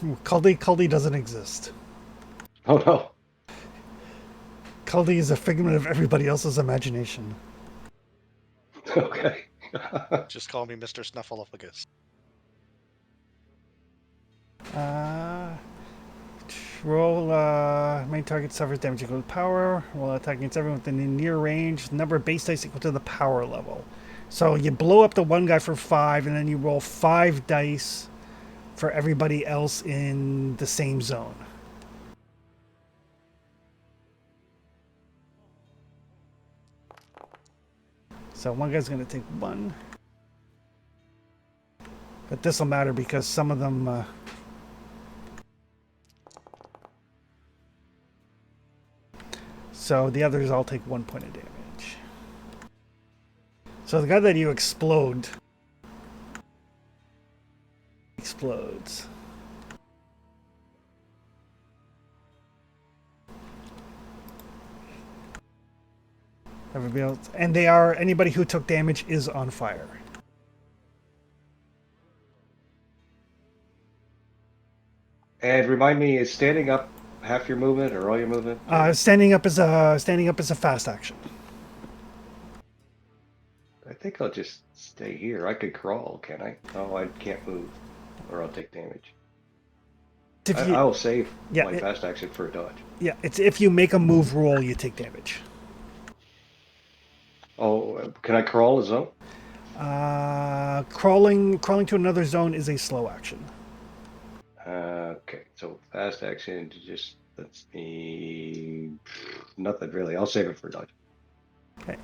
heard.
Kuldi doesn't exist.
Oh no.
Kuldi is a figment of everybody else's imagination.
Okay.
Just call me Mr. Snuffleupagus.
Roll, main target suffers damage equal to power. While attacking against everyone within the near range. Number of base dice equal to the power level. So you blow up the one guy for 5, and then you roll 5 dice for everybody else in the same zone. So one guy's going to take 1. But this will matter because some of them... So the others all take 1 point of damage. So the guy that you explode... explodes. Everybody else... And they are... Anybody who took damage is on fire.
And remind me, is standing up half your movement or all your movement?
Standing up is a fast action.
I think I'll just stay here. I could crawl, can I? No, I can't move, or I'll take damage. I'll save my fast action for a dodge.
Yeah, it's if you make a move roll, you take damage.
Oh, can I crawl a zone?
Crawling to another zone is a slow action.
Okay, so fast action just lets me nothing really. I'll save it for dodge.
Okay.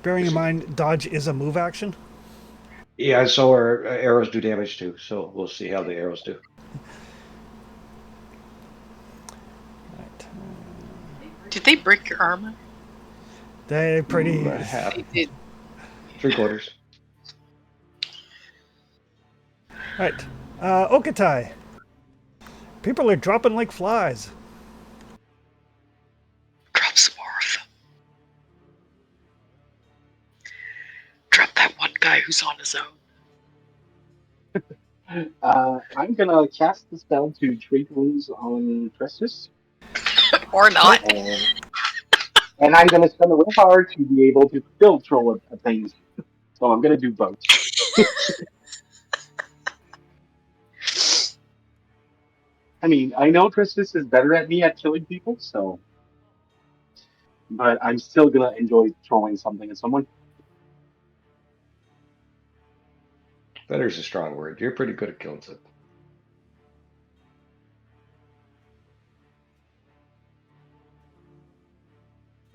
Bearing in mind, dodge is a move action.
Yeah, so our arrows do damage too. So we'll see how the arrows do.
Right.
Did they break your armor?
They're pretty.
Half,
They did.
3/4.
Right. Okatai. People are dropping like flies.
Drop some more of them. Drop that one guy who's on his own.
I'm gonna cast the spell to treat wounds on Trestus.
Or not.
And I'm gonna spend the willpower to be able to still throw at things. So I'm gonna do both. I mean, I know Tristus is better at me at killing people, so. But I'm still gonna enjoy throwing something at someone.
Better's a strong word. You're pretty good at killing something.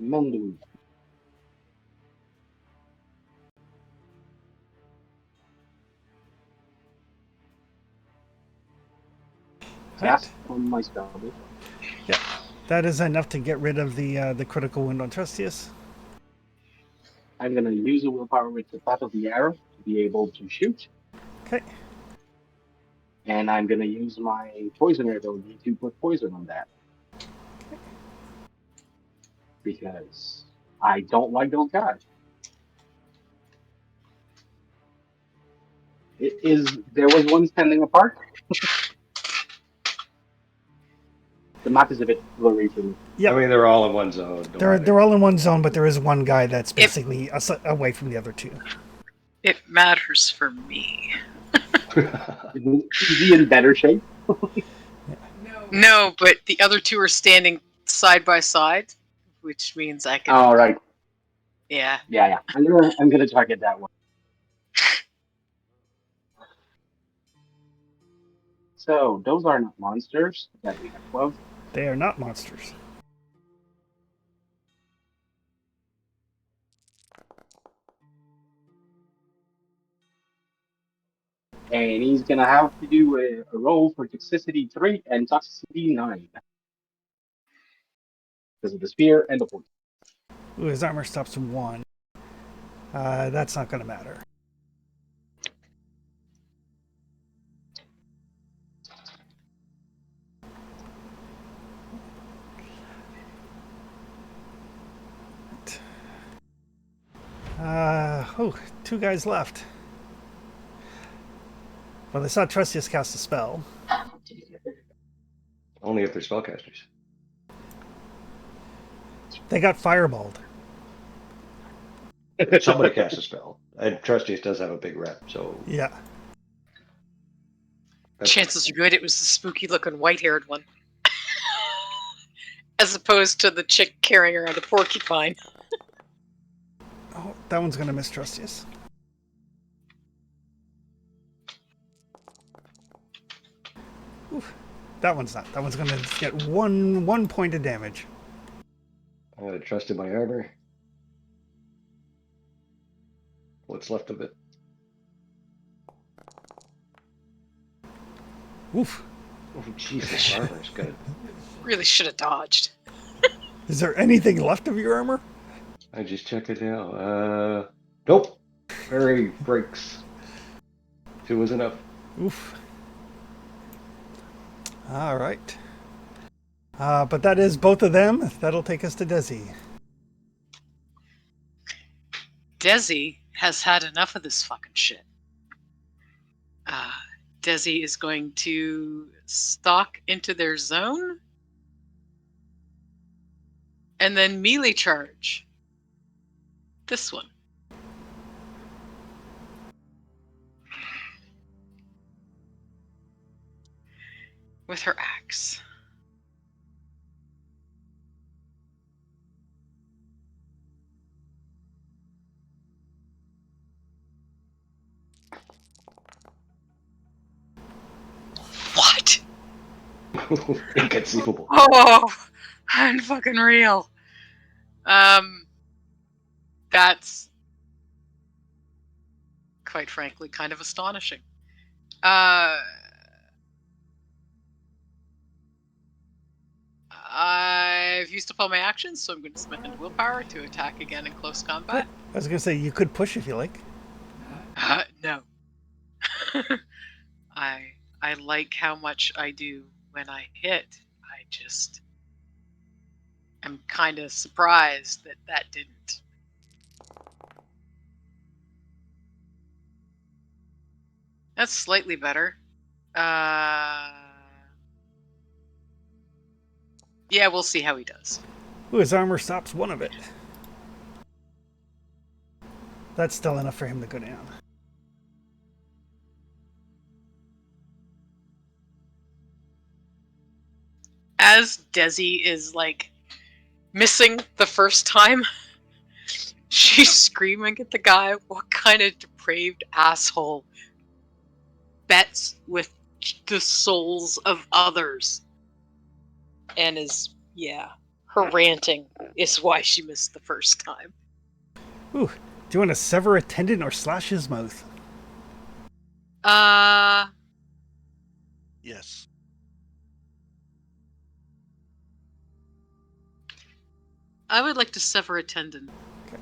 Mendu. Cast on my spell.
Yeah, that is enough to get rid of the critical wound on Trustius.
I'm gonna use a willpower with the top of the arrow to be able to shoot.
Okay.
And I'm gonna use my poison ability to put poison on that. Because I don't like those guys. There was one standing apart. The map is a bit blurry for me.
Yeah,
I mean, they're all in one zone.
they're all in one zone, but there is one guy that's basically away from the other two.
It matters for me.
Is he in better shape?
No, but the other two are standing side by side, which means I can.
Oh, right.
Yeah.
Yeah. I'm gonna target that one. So those are not monsters that we have 12.
They are not monsters.
And he's gonna have to do a roll for toxicity 3 and toxicity 9. Because of the spear and the point.
Ooh, his armor stops 1. That's not going to matter. Oh, 2 guys left. Well, they saw Trustius cast a spell.
Only if they're spellcasters.
They got fireballed.
Somebody cast a spell. And Trustius does have a big rep, so.
Yeah.
Chances are good it was the spooky looking white haired one. As opposed to the chick carrying around a porcupine.
Oh, that one's going to miss Trustius. Oof. That one's not. That one's going to get one point of damage.
I'm going to trust in my armor. What's left of it?
Oof.
Oh, Jesus, armor's good.
Really should have dodged.
Is there anything left of your armor?
I just checked it now. Nope. Parry breaks. 2 was enough.
Oof. All right. But that is both of them. That'll take us to Desi.
Desi has had enough of this fucking shit. Desi is going to stalk into their zone and then melee charge this one. With her axe. What?
Inconceivable.
Oh, unfucking real. That's quite frankly kind of astonishing. I've used up all my actions, so I'm going to spend willpower to attack again in close combat.
I was going to say, you could push if you like.
No. I like how much I do when I hit. I just am kind of surprised that didn't. That's slightly better. Yeah, we'll see how he does.
Ooh, his armor stops one of it. That's still enough for him to go down.
As Desi is like missing the first time, she's screaming at the guy, what kind of depraved asshole bets with the souls of others? And her ranting is why she missed the first time.
Ooh, do you want to sever a tendon or slash his mouth?
Yes.
I would like to sever a tendon.
Okay.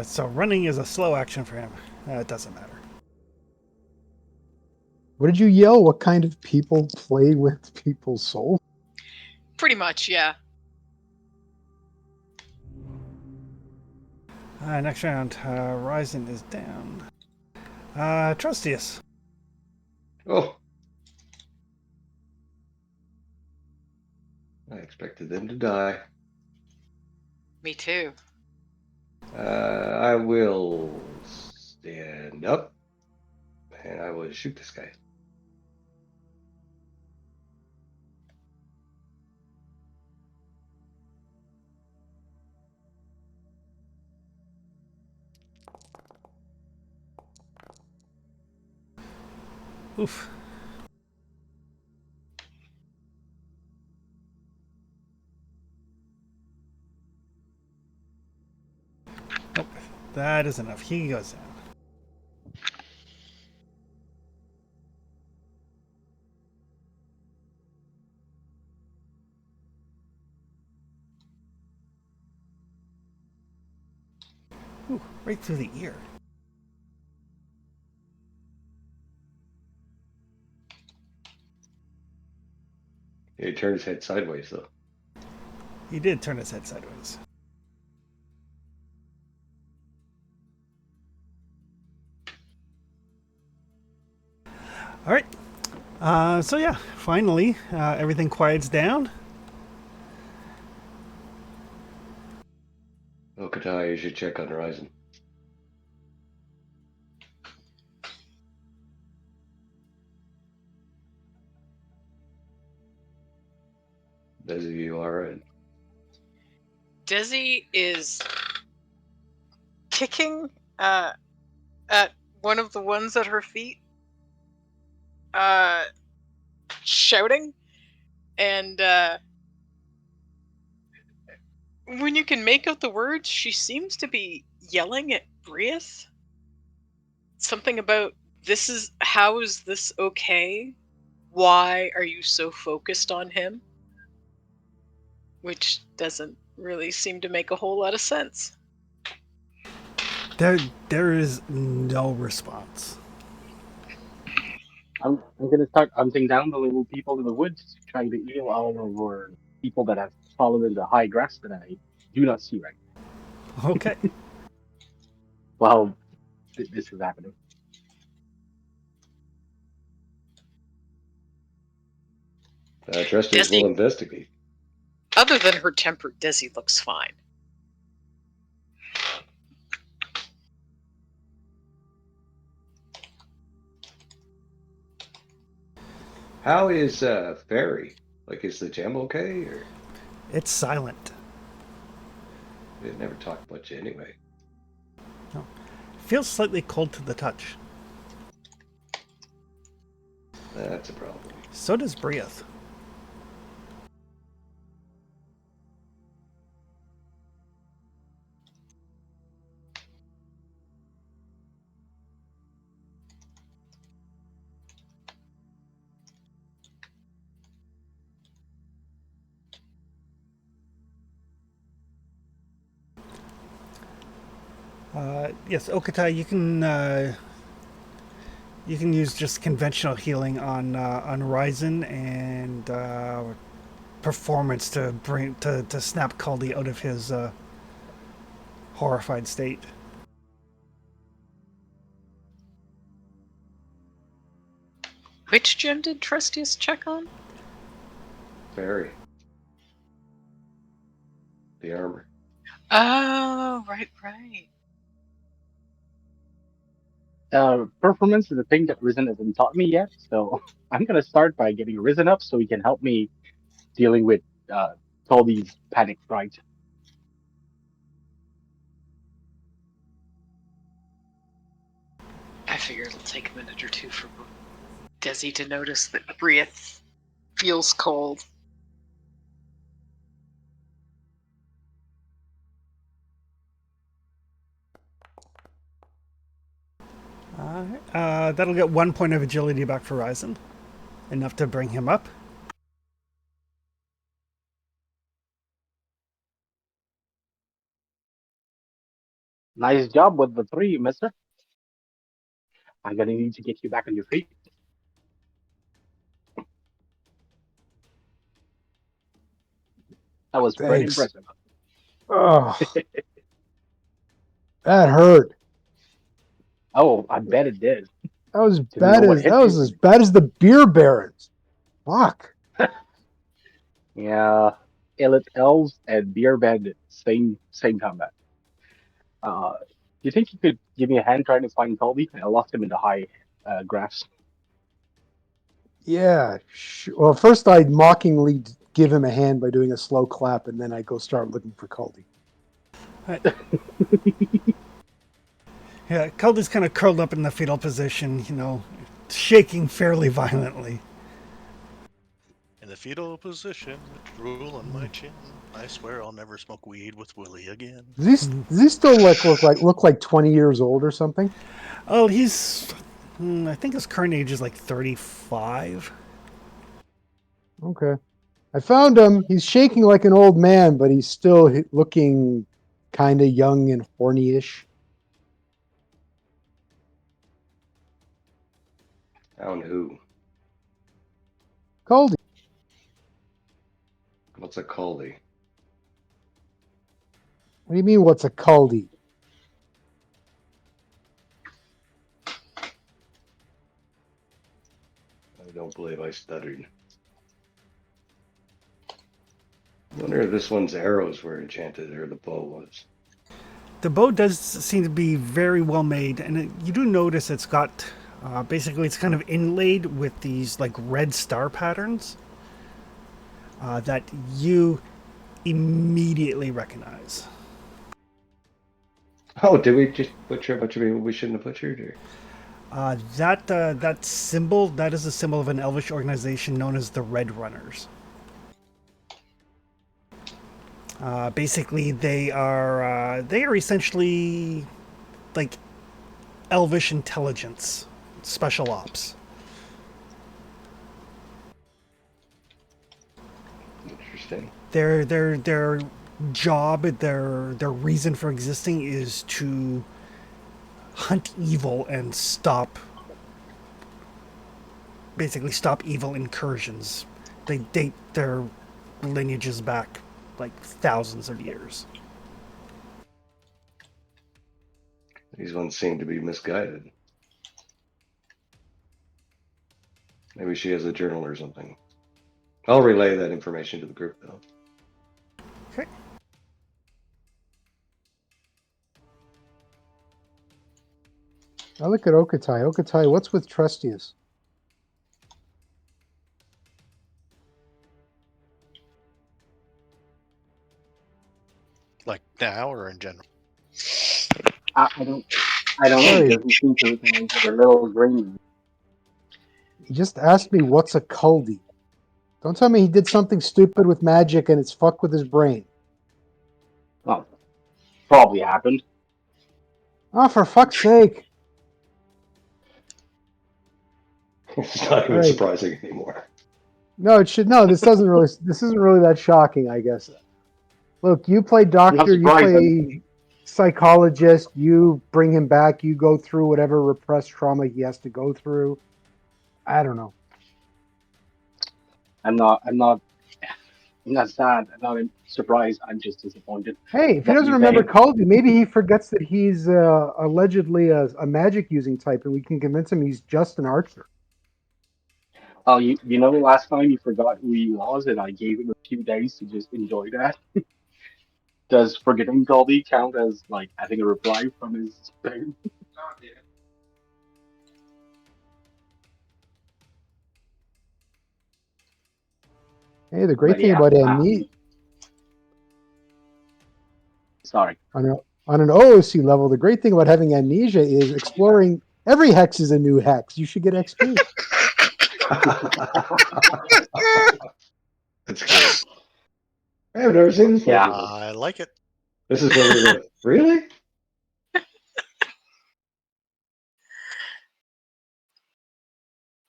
So running is a slow action for him. It doesn't matter.
What did you yell? What kind of people play with people's souls?
Pretty much, yeah.
Next round, Ryzen is down. Trustius.
Oh. I expected them to die.
Me too.
I will stand up and I will shoot this guy.
Oof. Nope. That is enough. He goes down. Ooh, right through the ear.
He turned his head sideways, though.
He did turn his head sideways. All right. So yeah, finally, everything quiets down.
Okatai, you should check on Horizon. Desi, you alright?
Desi is kicking at one of the ones at her feet, shouting, and when you can make out the words, she seems to be yelling at Briath. Something about how is this okay? Why are you so focused on him? Which doesn't really seem to make a whole lot of sense.
There is no response.
I'm gonna start hunting down the little people in the woods, trying to heal all over people that have fallen in the high grass that I do not see right
Okay.
while this is happening.
Trustees will investigate.
Other than her temper, Desi looks fine.
How is Fairy? Like, is the gem okay, or?
It's silent.
It never talked much anyway.
No. Feels slightly cold to the touch.
That's a problem.
So does Briath. Yes, Okatai, you can use just conventional healing on Ryzen and performance to snap Caldy out of his horrified state.
Which gem did Trustius check on?
Fairy. The armor.
Oh, right.
Performance is a thing that Risen hasn't taught me yet, so I'm gonna start by getting Risen up so he can help me dealing with all these panic fright.
I figure it'll take a minute or two for Desi to notice that Briath feels cold.
That'll get 1 point of agility back for Ryzen. Enough to bring him up.
Nice job with the 3, mister. I'm gonna need to get you back on your feet. That was pretty
Thanks.
impressive.
Oh, that hurt.
Oh, I bet it did.
That was as bad as the beer barons. Fuck.
Yeah, Elite Elves and Beer Bandit, same combat. Do you think you could give me a hand trying to find Colby? I lost him in the high grass.
Yeah. Well, first I'd mockingly give him a hand by doing a slow clap, and then I go start looking for Caldy.
Yeah, Caldy's kind of curled up in the fetal position, shaking fairly violently.
In the fetal position, drool on my chin. I swear I'll never smoke weed with Willie again.
Does he still look like 20 years old or something?
Oh, he's. I think his current age is like 35.
Okay. I found him. He's shaking like an old man, but he's still looking kind of young and horny-ish.
Found who?
Caldy.
What's a Caldy?
What do you mean, what's a Caldy?
believe I stuttered. I wonder if this one's arrows were enchanted or the bow was.
The bow does seem to be very well made, and you do notice it's got basically it's kind of inlaid with these like red star patterns that you immediately recognize.
Oh, did we just butcher a bunch of people we shouldn't have butchered? Or?
That symbol, that is a symbol of an elvish organization known as the Red Runners. Basically, they are essentially like elvish intelligence, special ops.
Interesting.
Their job, their reason for existing is to hunt evil and stop evil incursions. They date their lineages back like thousands of years.
These ones seem to be misguided. Maybe she has a journal or something. I'll relay that information to the group, though.
Okay.
I look at Okatai. Okatai, what's with Trustius?
Like now or in general?
I don't know. It doesn't seem to recognize the little green.
He just asked me what's a Kuldi. Don't tell me he did something stupid with magic and it's fucked with his brain.
Well, probably happened.
Oh, for fuck's sake.
It's not even surprising anymore.
No, it should. No, this isn't really that shocking, I guess. Look, you play doctor, you play psychologist, you bring him back, you go through whatever repressed trauma he has to go through. I don't know.
I'm not sad. I'm not surprised. I'm just disappointed.
Hey, if he doesn't remember Kuldi, maybe he forgets that he's allegedly a magic using type, and we can convince him he's just an archer.
Oh, you know, last time you forgot who he was, and I gave him a few days to just enjoy that. Does forgetting Kuldi count as, like, having a reply from his parents?
Hey, the great thing about amnesia.
Sorry.
On an OOC level, the great thing about having amnesia is exploring every hex is a new hex. You should get XP.
That's great. I've never seen this.
Yeah,
I like it.
This is where we live. Really?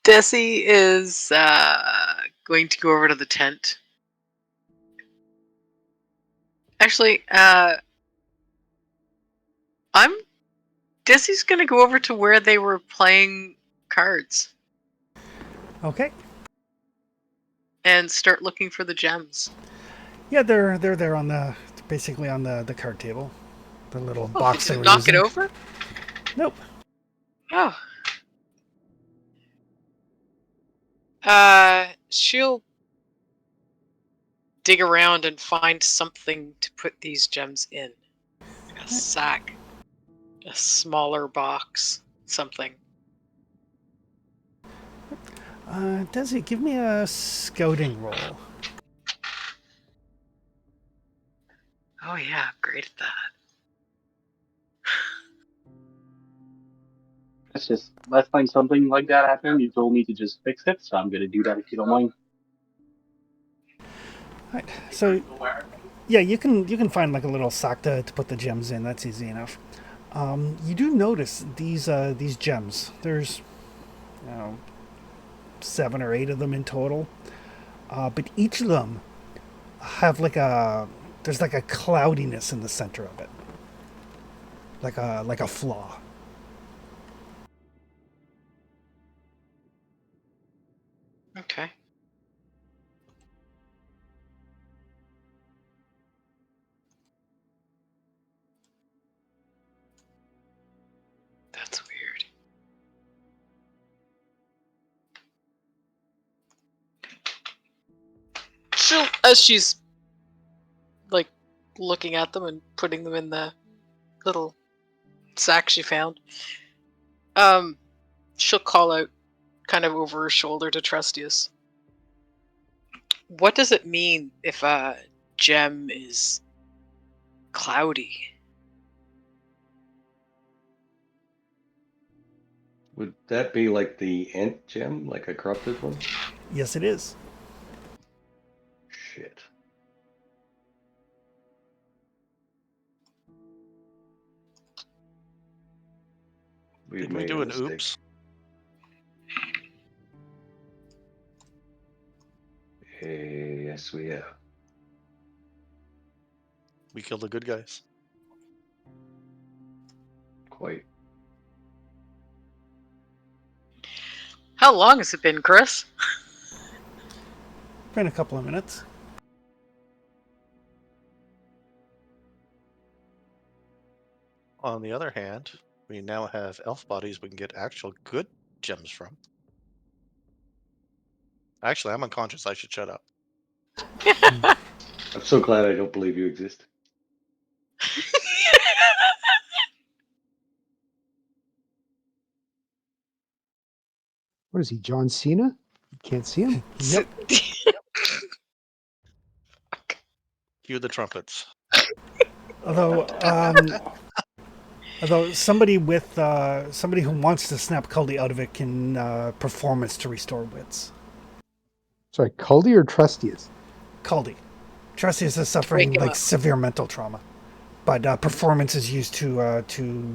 Desi is going to go over to the tent. Actually, Desi's going to go over to where they were playing cards.
Okay.
And start looking for the gems.
Yeah, they're there on basically on the card table. The little box they were
knock
using.
It over?
Nope.
Oh. She'll dig around and find something to put these gems in. A sack. A smaller box. Something.
Desi, give me a scouting roll.
Oh yeah, I'm great at that.
Let's find something like that happened. You told me to just fix it, so I'm gonna do that if you don't mind.
Right. So, yeah, you can find like a little sack to put the gems in. That's easy enough. You do notice these gems. There's 7 or 8 of them in total, but each of them have there's like a cloudiness in the center of it, like a flaw.
Okay. That's weird. as she's like looking at them and putting them in the little sack she found, she'll call out kind of over her shoulder to Trustius. What does it mean if a gem is cloudy?
Would that be like the Ent gem, like a corrupted one?
Yes, it is.
Shit. We've
Did we
made
do
a
an
mistake.
oops?
Yes, we have.
We killed the good guys.
Quite.
How long has it been, Chris?
Been a couple of minutes.
On the other hand, we now have elf bodies we can get actual good gems from. Actually, I'm unconscious. I should shut up.
I'm so glad I don't believe you exist.
What is he, John Cena? You can't see him?
Yep.
Cue the trumpets.
Although somebody who wants to snap Culdy out of it can performance to restore wits.
Sorry, Culdy or Trustius?
Culdy. Trustius is suffering like severe mental trauma, but performance is used to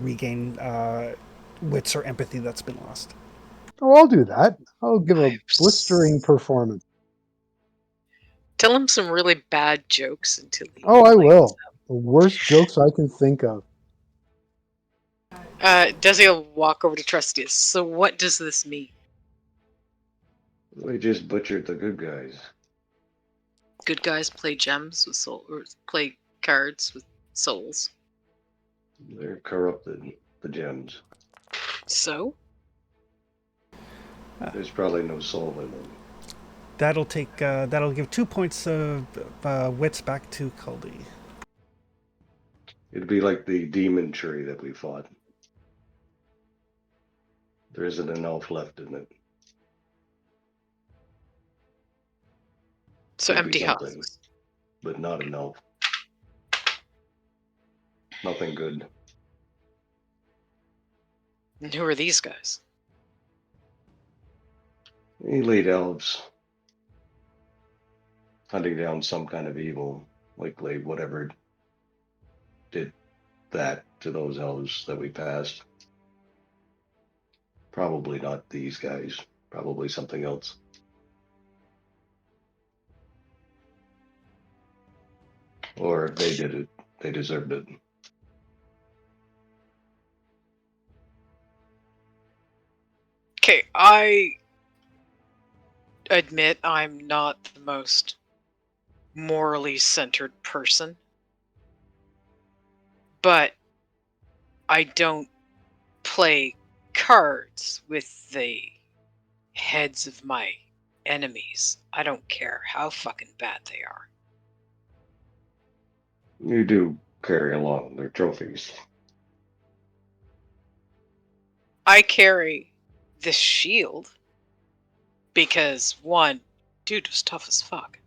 regain wits or empathy that's been lost.
Oh, I'll do that. I'll give a blistering performance.
Tell him some really bad jokes until he.
Oh, I will. The worst jokes I can think of.
Desi will walk over to Trustius. So what does this mean?
We just butchered the good guys.
Good guys play gems with soul, or play cards with souls.
They're corrupted, the gems.
So?
There's probably no soul in them.
That'll give 2 points of wits back to Culdy.
It'd be like the demon tree that we fought. There isn't an elf left in it.
So
Maybe
empty
something,
house.
but not an elf. Nothing good.
And who are these guys?
Elite elves. Hunting down some kind of evil, likely whatever did that to those elves that we passed. Probably not these guys. Probably something else. Or if they did it, they deserved it.
Okay, I admit I'm not the most morally centered person, but I don't play cards with the heads of my enemies. I don't care how fucking bad they are.
You do carry along their trophies.
I carry this shield because, one, dude was tough as fuck.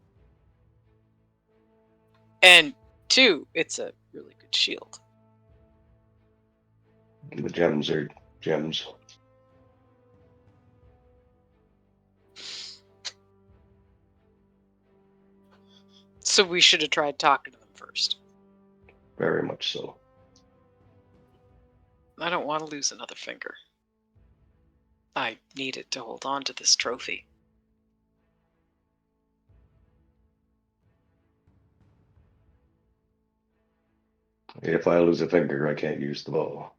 And two, it's a really good shield.
The gems are gems.
So we should have tried talking to them first.
Very much so.
I don't want to lose another finger. I need it to hold on to this trophy.
If I lose a finger, I can't use the bow.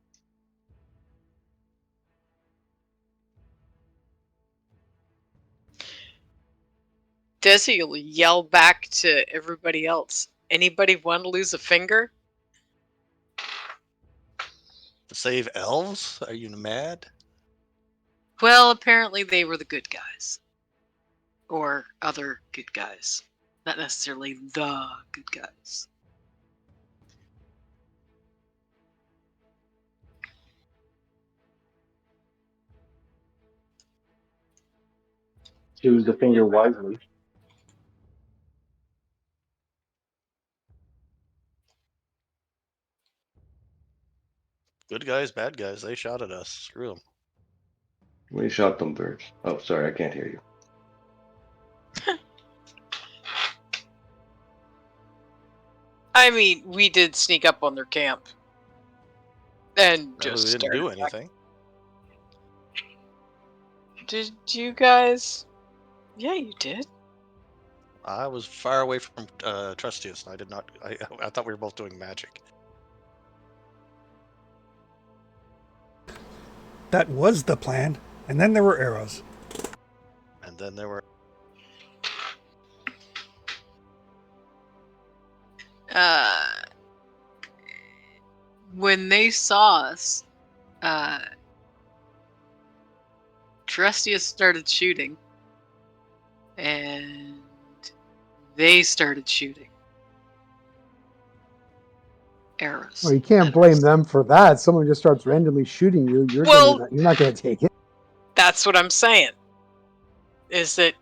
Desi will yell back to everybody else. Anybody want to lose a finger?
To save elves? Are you mad?
Well, apparently they were the good guys. Or other good guys. Not necessarily the good guys.
Choose the finger wisely.
Good guys, bad guys, they shot at us. Screw them.
We shot them first. Oh, sorry, I can't hear you.
I mean, we did sneak up on their camp. And
No,
just
we didn't do
started
anything.
Did you guys? Yeah, you did.
I was far away from Trustius, and I did not. I thought we were both doing magic.
That was the plan. And then there were arrows.
And then there were.
When they saw us, Trustius started shooting, and they started shooting arrows.
Well, you can't blame them for that. Someone just starts randomly shooting you. You're not going to take it.
That's what I'm saying. Is that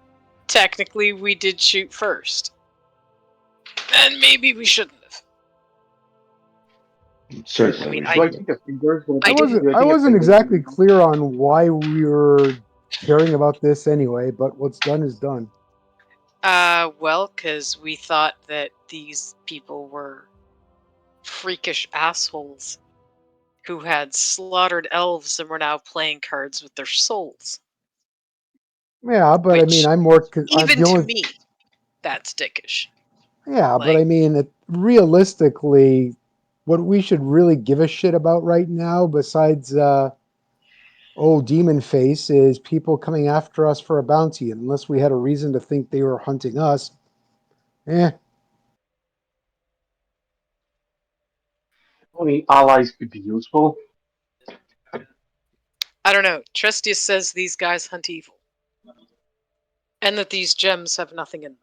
technically we did shoot first, and maybe we shouldn't have.
Certainly.
I think
I wasn't exactly clear on why we were caring about this anyway, but what's done is done.
Well, because we thought that these people were freakish assholes who had slaughtered elves and were now playing cards with their souls.
Yeah, but I mean, I'm more...
Even to me, that's dickish.
Yeah, but I mean, realistically, what we should really give a shit about right now, besides old Demon Face, is people coming after us for a bounty. Unless we had a reason to think they were hunting us.
Only allies could be useful.
I don't know. Trustius says these guys hunt evil. And that these gems have nothing in them.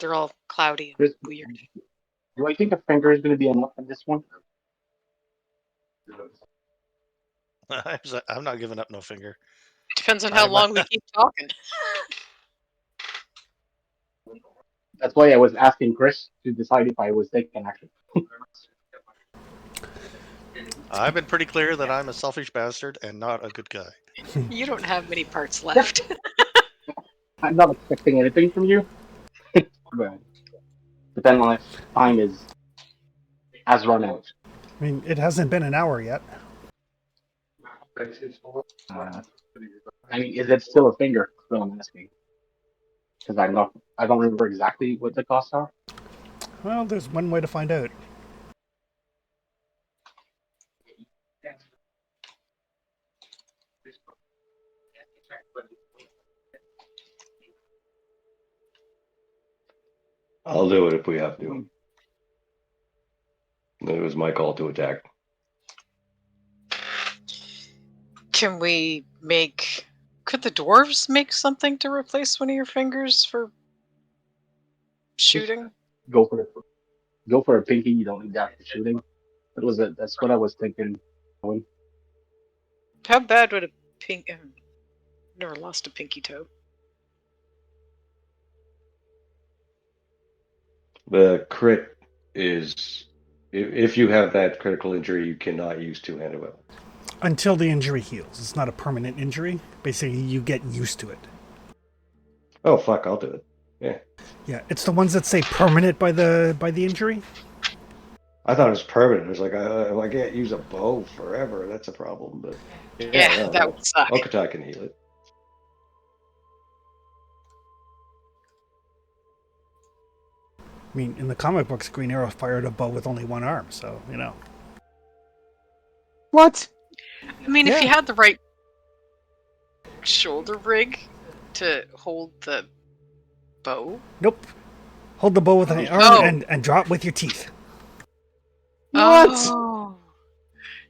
They're all cloudy and weird.
Do I think a finger is going to be enough in this one?
I'm not giving up no finger.
Depends on how long we keep talking.
That's why I was asking Chris to decide if I was taking action.
I've been pretty clear that I'm a selfish bastard and not a good guy.
You don't have many parts left.
I'm not expecting anything from you. But then my time has run out.
I mean, it hasn't been an hour yet.
I mean, is it still a finger? That's what I'm asking. Because I don't remember exactly what the costs are.
Well, there's one way to find out.
I'll do it if we have to. It was my call to attack.
Can we make... Could the dwarves make something to replace one of your fingers for shooting?
Go for it. Go for a pinky. You don't need that for shooting. That's what I was thinking.
How bad would a pink... never lost a pinky toe.
The crit is... If you have that critical injury, you cannot use two-handed weapons.
Until the injury heals. It's not a permanent injury. Basically, you get used to it.
Oh, fuck, I'll do it. Yeah.
Yeah, it's the ones that say permanent by the injury.
I thought it was permanent. It was like, I can't use a bow forever. That's a problem. But
yeah, that would suck.
Okatai can heal it.
I mean, in the comic books, Green Arrow fired a bow with only one arm, so, you know.
What?
I mean, if you had the right shoulder rig to hold the bow.
Nope. Hold the bow with an arm and draw it with your teeth.
What?
Oh,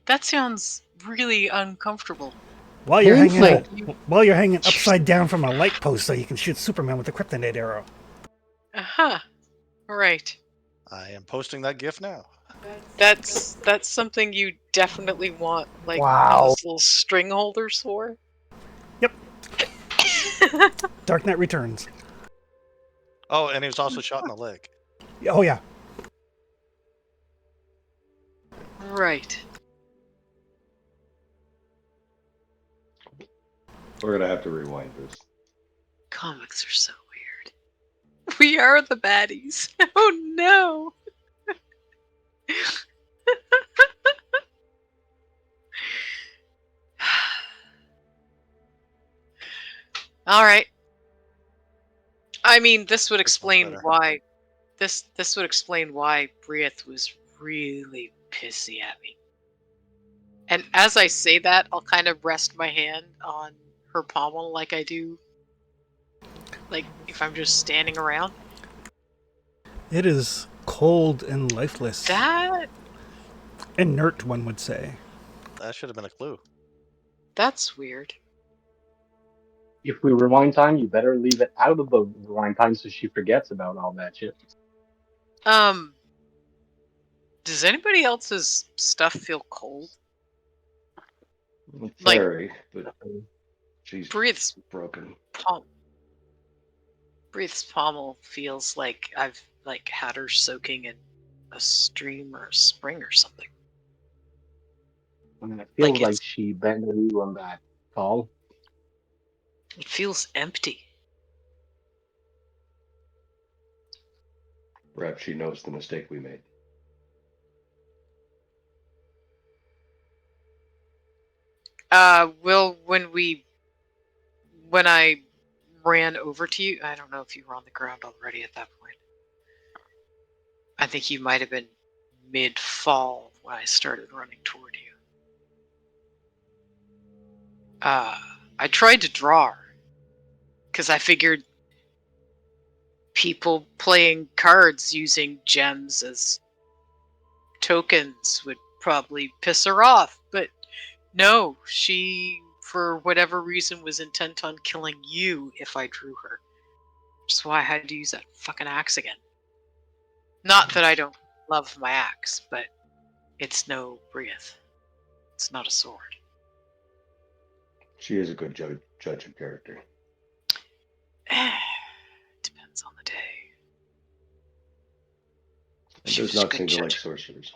that sounds really uncomfortable.
While you're hanging upside down from a light post so you can shoot Superman with a kryptonite arrow.
Uh-huh. Right.
I am posting that GIF now.
That's something you definitely want, like,
Wow.
those little string holders for.
Yep. Dark Knight Returns.
Oh, and he was also shot in the leg.
Oh yeah.
Right.
We're gonna have to rewind this.
Comics are so weird. We are the baddies. Oh no. All right. I mean, this would explain
better.
why. This would explain why Brieth was really pissy at me. And as I say that, I'll kind of rest my hand on her pommel like I do, like if I'm just standing around.
It is cold and lifeless.
That
Inert, one would say.
That should have been a clue.
that's weird.
If we rewind time, you better leave it out of the rewind time so she forgets about all that shit.
Does anybody else's stuff feel cold? Like-
Fairy, but she's
Brieth's
broken.
Brieth's pommel feels like I've like had her soaking in a stream or a spring or something.
And it feels
Like
like
it's-
she bent a knee on that call.
It feels empty.
Perhaps she knows the mistake we made.
Will, when I ran over to you, I don't know if you were on the ground already at that point. I think you might have been mid-fall when I started running toward you. I tried to draw her because I figured people playing cards using gems as tokens would probably piss her off, but no, she, for whatever reason, was intent on killing you if I drew her. Which is why I had to use that fucking axe again. Not that I don't love my axe, but it's no Brieth. It's not a sword.
She is a good judge of character.
Depends on the day.
And
She
does
was a
not
good
seem to like
judge.
sorcerers.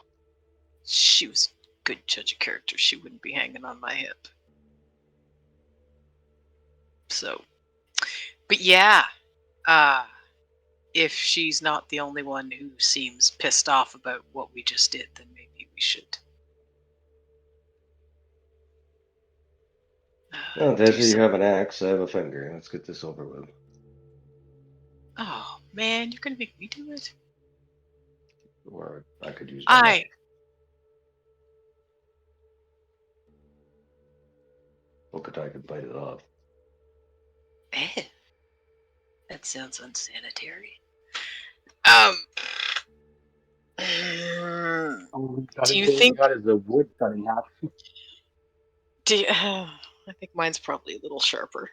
She was a good judge of character. She wouldn't be hanging on my hip. So, but yeah, if she's not the only one who seems pissed off about what we just did, then maybe we should.
Well,
do
Desi, you
some-
have an axe. I have a finger. Let's get this over with.
Oh man, you're gonna make me do it.
Or I could use my knife. Okatai could bite it off.
That sounds unsanitary. Do you think
that is the wood cutting half?
I think mine's probably a little sharper.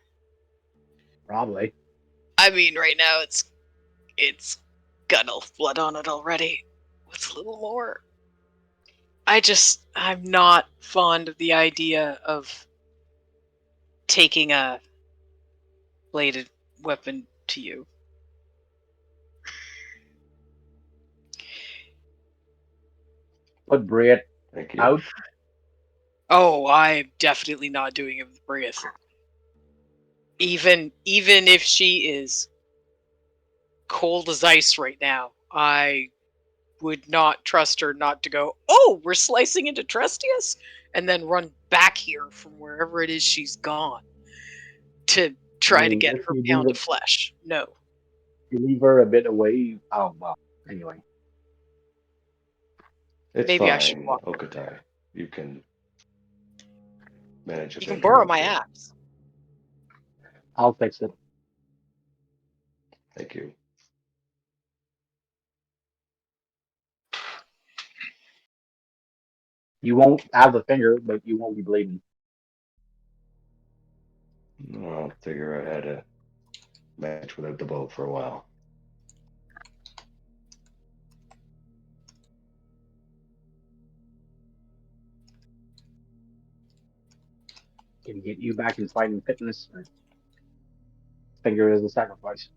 Probably.
I mean, right now it's got enough blood on it already. What's a little more? I'm not fond of the idea of taking a bladed weapon to you.
Put Briette
Thank you.
out.
Oh, I'm definitely not doing it with Brieth. Even if she is cold as ice right now, I would not trust her not to go, oh, we're slicing into Trestius? And then run back here from wherever it is she's gone to try to get
if
her
you
pound
leave
of flesh. No.
You leave her a bit away. Oh well. Anyway.
It's
Maybe
fine,
I should walk over
Okatai.
there.
You can manage it.
You can borrow my axe.
I'll fix it.
Thank you.
You won't have the finger, but you won't be bleeding.
I'll figure out how to manage without the bow for a while.
Can get you back in fighting fitness. Finger is a sacrifice.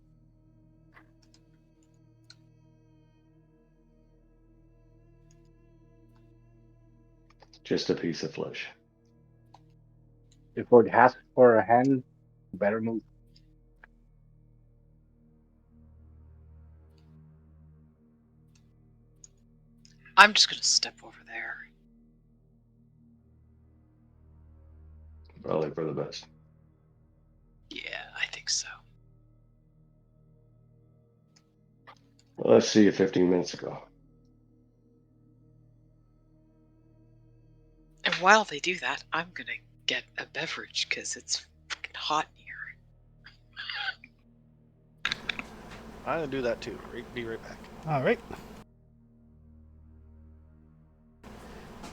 Just a piece of flesh.
If it asks for a hand, you better move.
I'm just gonna step over there.
Probably for the best.
Yeah, I think so.
Well, let's see you 15 minutes ago.
And while they do that, I'm gonna get a beverage because it's fucking hot in here.
I'm gonna do that too. Be right back.
All right.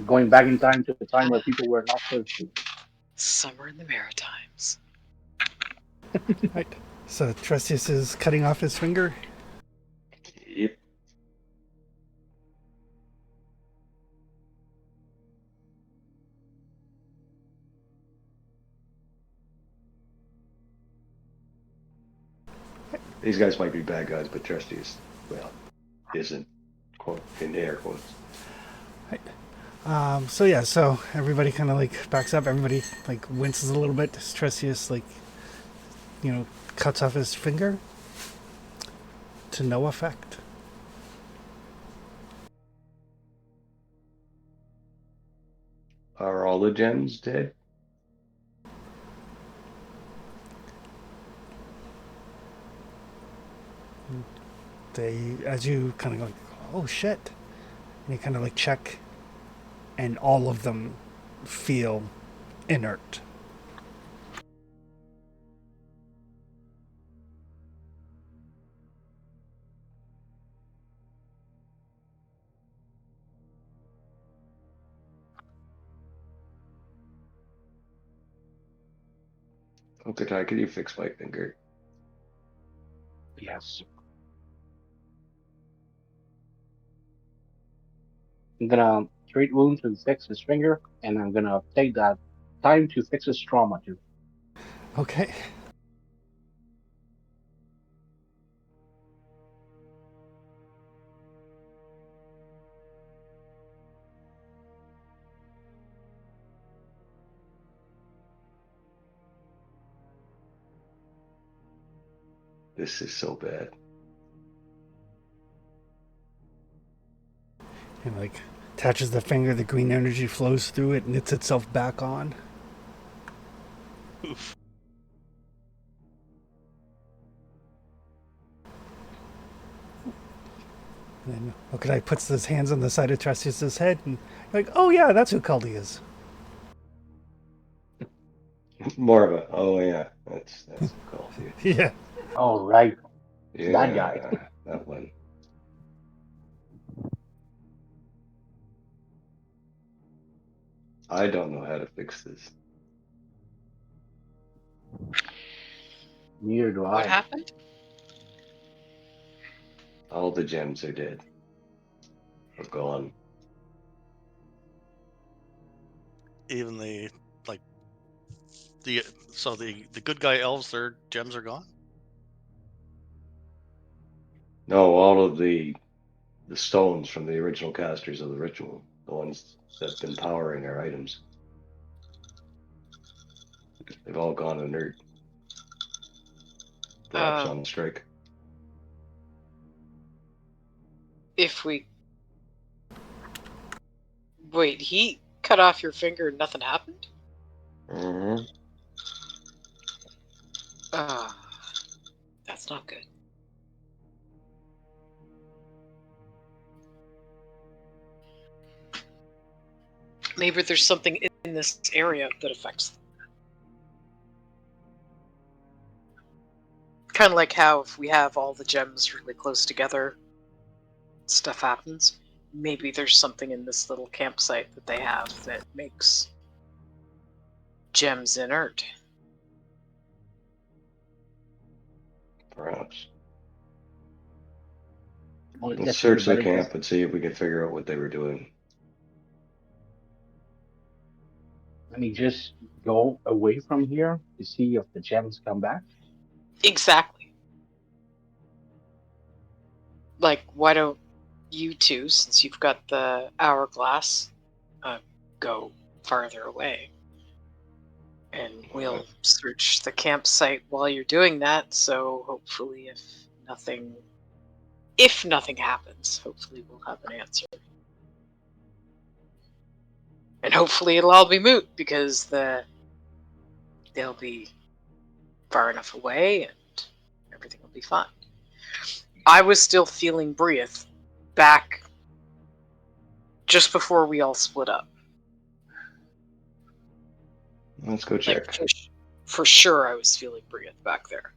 Going back in time to the time where people were not thirsty.
Summer in the Maritimes.
Right. So Trustius is cutting off his finger.
Yep. These guys might be bad guys, but Trustius, well, isn't, quote, in air quotes.
Right. So everybody kind of like backs up. Everybody like winces a little bit. Trustius like, cuts off his finger. To no effect.
Are all the gems dead?
They, as you kind of go, oh shit, and you kind of like check, and all of them feel inert.
Okay, Ty, can you fix my finger?
Yes. I'm gonna treat wounds and fix his finger, and I'm gonna take that time to fix his trauma too.
Okay.
This is so bad.
And like attaches the finger, the green energy flows through it, knits itself back on.
Oof.
And then Okadai puts his hands on the side of Trustius' head and like, oh yeah, that's who Kaldi is.
More of a, oh yeah, that's cool.
Yeah.
Oh right,
Yeah,
that guy.
that one. I don't know how to fix this.
Neither do
What
I.
happened?
All the gems are dead. Or gone.
Even the good guy elves, their gems are gone.
No, all of the stones from the original casters of the ritual, the ones that have been powering our items. They've all gone inert. Drops on strike.
If we wait, he cut off your finger and nothing happened?
Mm-hmm.
That's not good. Maybe there's something in this area that affects them. Kind of like how if we have all the gems really close together, stuff happens. Maybe there's something in this little campsite that they have that makes gems inert.
Perhaps.
Well,
Let's search the camp and see if we can figure out what they were doing.
I mean, just go away from here to see if the gems come back.
Exactly. Like, why don't you two, since you've got the hourglass, go farther away? And we'll search the campsite while you're doing that, so hopefully if nothing happens, hopefully we'll have an answer. And hopefully it'll all be moot, because they'll be far enough away and everything will be fine. I was still feeling Briath back just before we all split up.
Let's go check.
Like, for sure I was feeling Briath back there.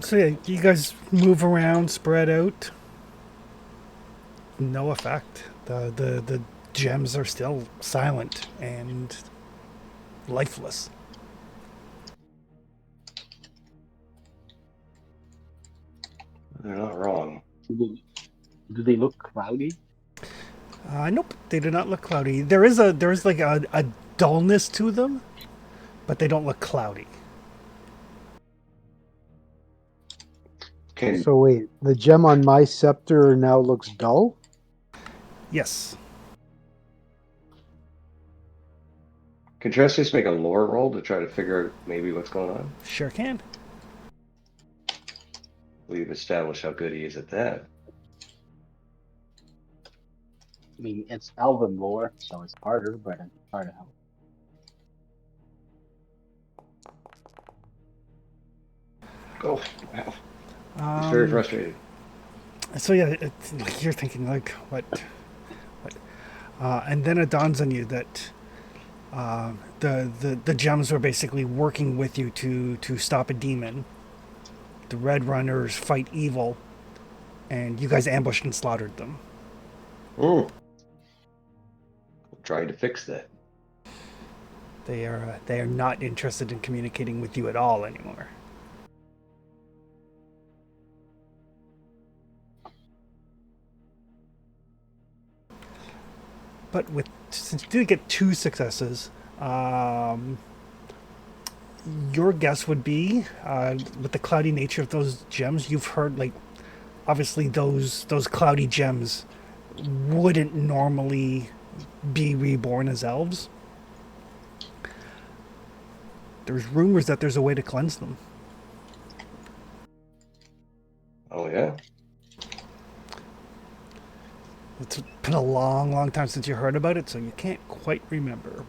So yeah, you guys move around, spread out. No effect. The gems are still silent and lifeless.
They're not wrong.
Do they look cloudy?
Nope, they do not look cloudy. There is like a dullness to them, but they don't look cloudy.
So wait, the gem on my scepter now looks dull?
Yes.
Can Justice make a lore roll to try to figure out maybe what's going on?
Sure can.
We've established how good he is at that.
I mean, it's Elven lore, so it's harder, but I can try to help.
Oh, wow. He's very frustrated.
So yeah, it's like you're thinking like, what? And then it dawns on you that the gems were basically working with you to stop a demon. The Red Runners fight evil, and you guys ambushed and slaughtered them.
I'm trying to fix that.
They are not interested in communicating with you at all anymore. But since you did get 2 successes, your guess would be, with the cloudy nature of those gems, you've heard, like, obviously those cloudy gems wouldn't normally be reborn as elves. There's rumors that there's a way to cleanse them.
Oh, yeah?
It's been a long, long time since you heard about it, so you can't quite remember.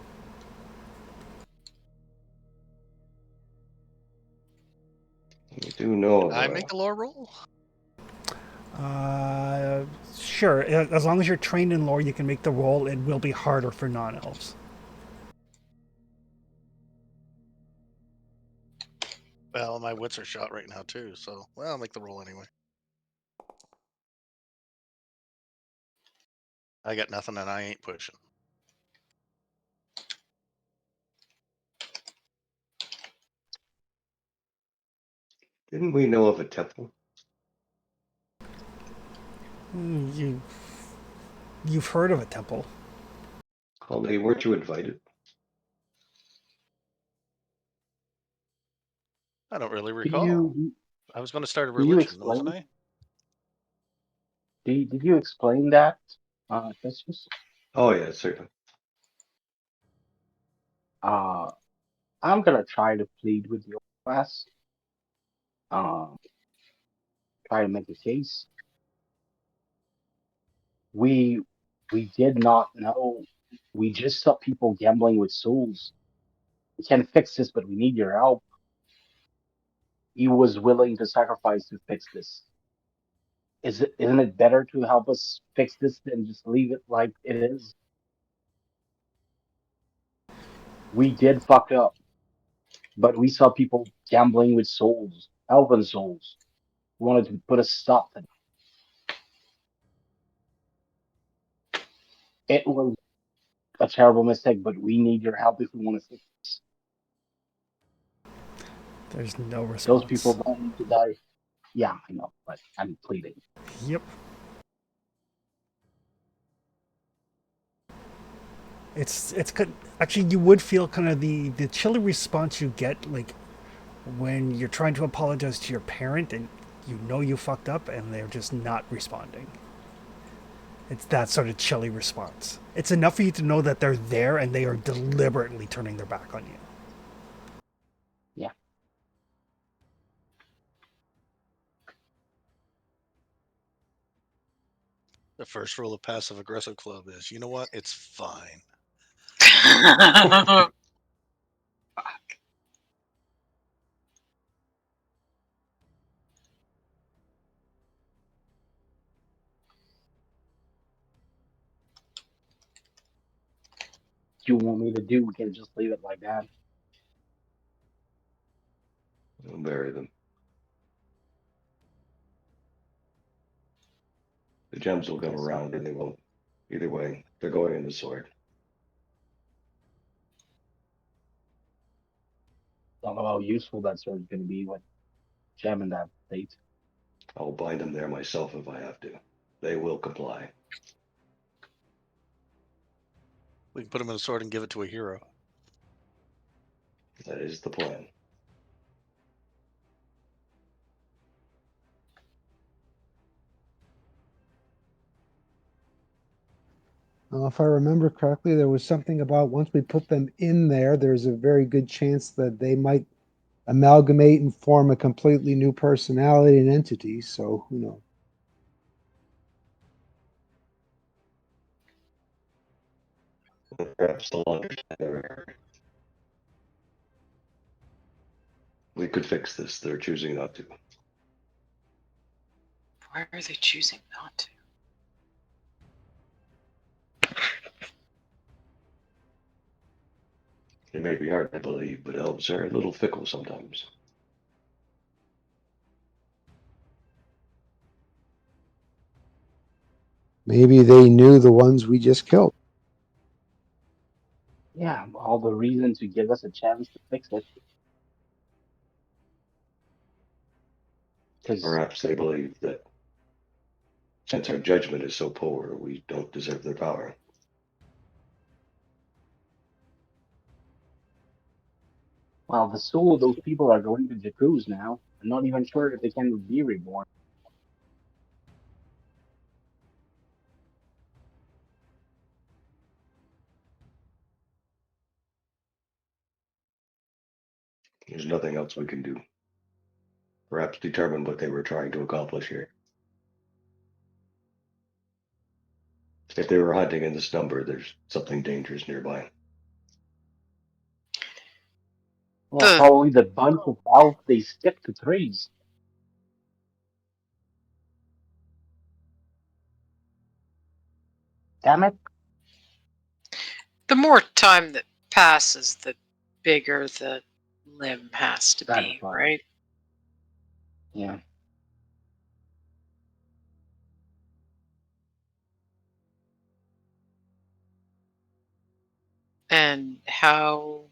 You do know.
Can I make a lore roll?
Sure. As long as you're trained in lore, you can make the roll. It will be harder for non-elves.
Well, my wits are shot right now too, so I'll make the roll anyway. I got nothing and I ain't pushing.
Didn't we know of a temple?
You've heard of a temple.
Caldy, weren't you invited?
I don't really recall. I was going to start a religion, wasn't I?
Did you explain that, Justice?
Oh, yeah, certainly.
I'm gonna try to plead with your class. Try to make a case. We did not know. We just saw people gambling with souls. We can't fix this, but we need your help. He was willing to sacrifice to fix this. Isn't it better to help us fix this than just leave it like it is? We did fuck up, but we saw people gambling with souls, elven souls. We wanted to put a stop to it. It was a terrible mistake, but we need your help if we want to fix this.
There's no response.
Those people don't need to die. Yeah, I know, but I'm pleading.
Yep. Actually, you would feel kind of the chilly response you get like when you're trying to apologize to your parent and you know you fucked up and they're just not responding. It's that sort of chilly response. It's enough for you to know that they're there and they are deliberately turning their back on you.
Yeah.
The first rule of Passive Aggressive Club is, you know what? It's fine.
Fuck.
You want me to do? We can just leave it like that.
I'll bury them. The gems will come around and they won't. Either way, they're going in the sword.
Don't know how useful that sword's going to be with gem in that state.
I'll bind them there myself if I have to. They will comply.
We can put them in a sword and give it to a hero.
That is the plan.
If I remember correctly, there was something about once we put them in there, there's a very good chance that they might amalgamate and form a completely new personality and entity. So who knows?
Perhaps they'll understand their error. We could fix this. They're choosing not to.
Why are they choosing not to?
It may be hard to believe, but elves are a little fickle sometimes.
Maybe they knew the ones we just killed.
Yeah, all the reason to give us a chance to fix it. Because
Perhaps they believe that since our judgment is so poor, we don't deserve their power.
well, the soul of those people are going to Jakuz now. I'm not even sure if they can be reborn.
There's nothing else we can do. Perhaps determine what they were trying to accomplish here. If they were hunting in this number, there's something dangerous nearby.
Well, probably the bunch of elves they stick to trees. Damn it.
The more time that passes, the bigger the limb has to be, right?
Yeah.
And how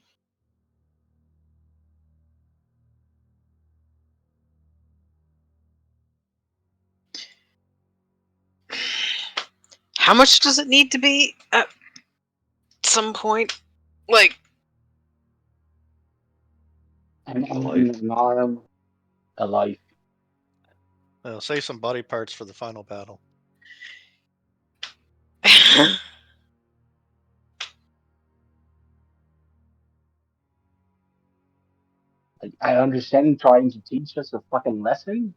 much does it need to be at some point? Like,
An arm, a life.
Save some body parts for the final battle.
Like, I understand trying to teach us a fucking lesson,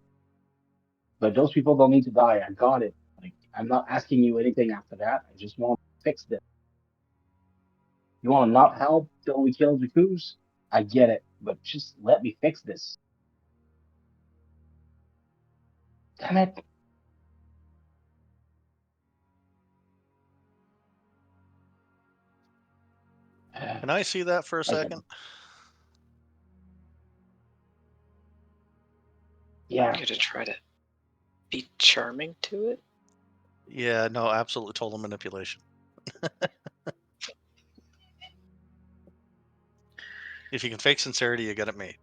but those people don't need to die. I got it. Like, I'm not asking you anything after that. I just want to fix this. You want to not help till we kill Jakuz? I get it, but just let me fix this. Damn it.
Can I see that for a second?
Yeah.
I'm gonna try to be charming to it.
Yeah, no, absolute total manipulation. If you can fake sincerity, you got it made.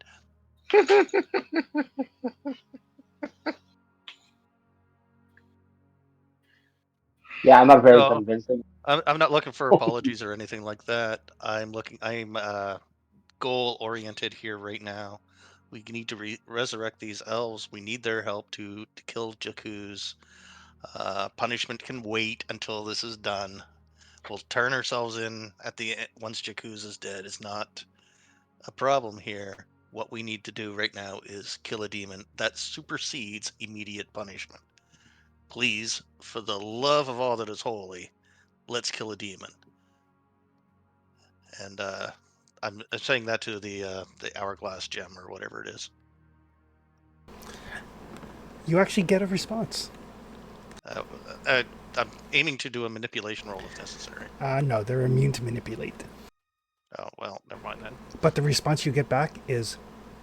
Yeah, I'm not very convincing.
I'm not looking for apologies or anything like that. I'm goal oriented here right now. We need to resurrect these elves. We need their help to kill Jakuz. Punishment can wait until this is done. We'll turn ourselves in at the once Jakuz is dead. It's not a problem here. What we need to do right now is kill a demon that supersedes immediate punishment. Please, for the love of all that is holy, let's kill a demon. And I'm saying that to the hourglass gem or whatever it is.
You actually get a response.
I'm aiming to do a manipulation roll if necessary.
No, they're immune to manipulate.
Oh, well, never mind then.
But the response you get back is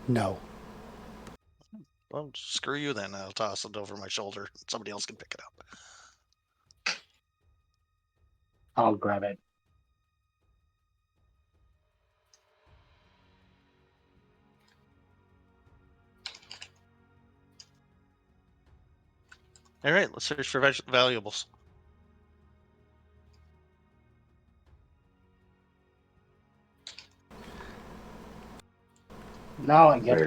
no.
Well, screw you then. I'll toss it over my shoulder. Somebody else can pick it up.
I'll grab it.
All right, let's search for valuables.
Now I get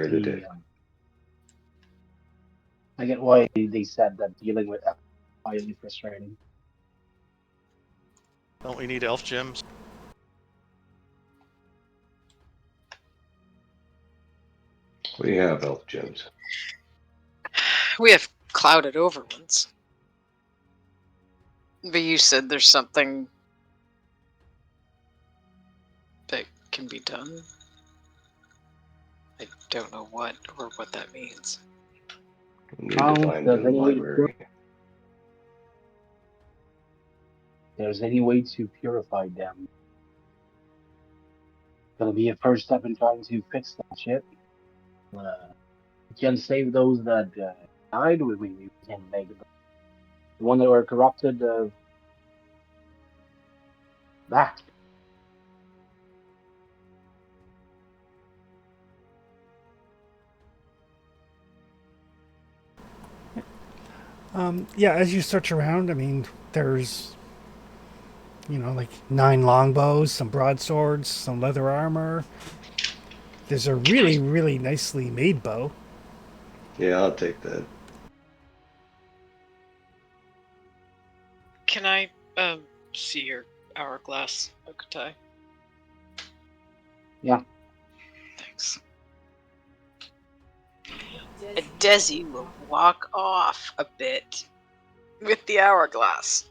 I get why they said that dealing with elves is highly frustrating.
Don't we need elf gems?
We have elf gems.
We have clouded over ones. But you said there's something that can be done. I don't know what or what that means.
We need to find the library.
There's any way to purify them. Gonna be a first step in trying to fix that shit. We can save those that died. We can make the one that were corrupted back.
Yeah, as you search around, I mean, there's, like 9 longbows, some broadswords, some leather armor. There's a really, really nicely made bow.
Yeah, I'll take that.
Can I see your hourglass, Okutai?
Yeah.
Thanks. Desi will walk off a bit with the hourglass.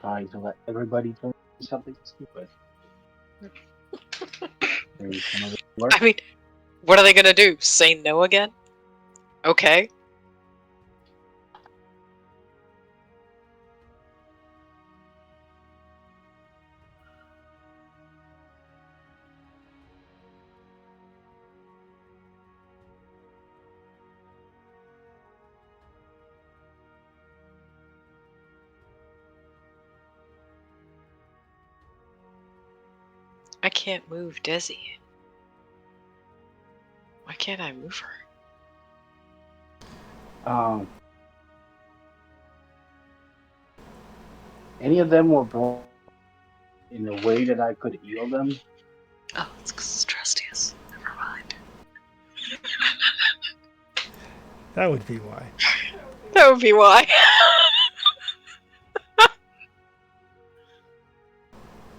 Trying to let everybody do something stupid.
I mean, what are they gonna do? Say no again? Okay. I can't move Desi. Why can't I move her?
Any of them were born in a way that I could heal them?
Oh, it's because it's Trustius. Never mind.
That would be why.
That would be why.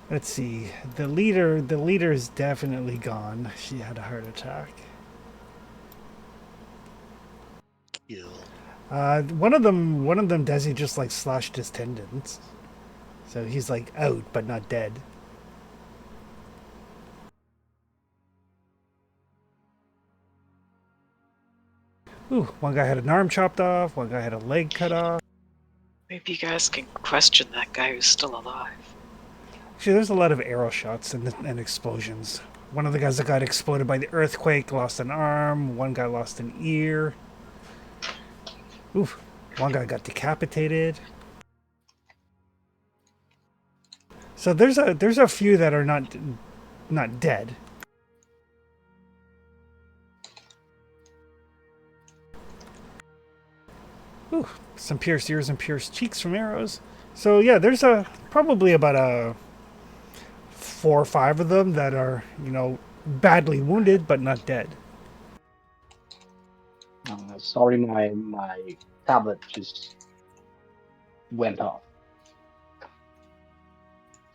Let's see. The leader is definitely gone. She had a heart attack.
Kill.
One of them, Desi just like slashed his tendons. So he's like out, but not dead. Ooh, one guy had an arm chopped off, one guy had a leg cut off.
Maybe you guys can question that guy who's still alive.
Actually, there's a lot of arrow shots and explosions. One of the guys that got exploded by the earthquake lost an arm. One guy lost an ear. Oof. One guy got decapitated. So there's a few that are not dead. Whew, some pierced ears and pierced cheeks from arrows. So yeah, there's probably about a 4 or 5 of them that are, badly wounded but not dead.
Sorry, my tablet just went off.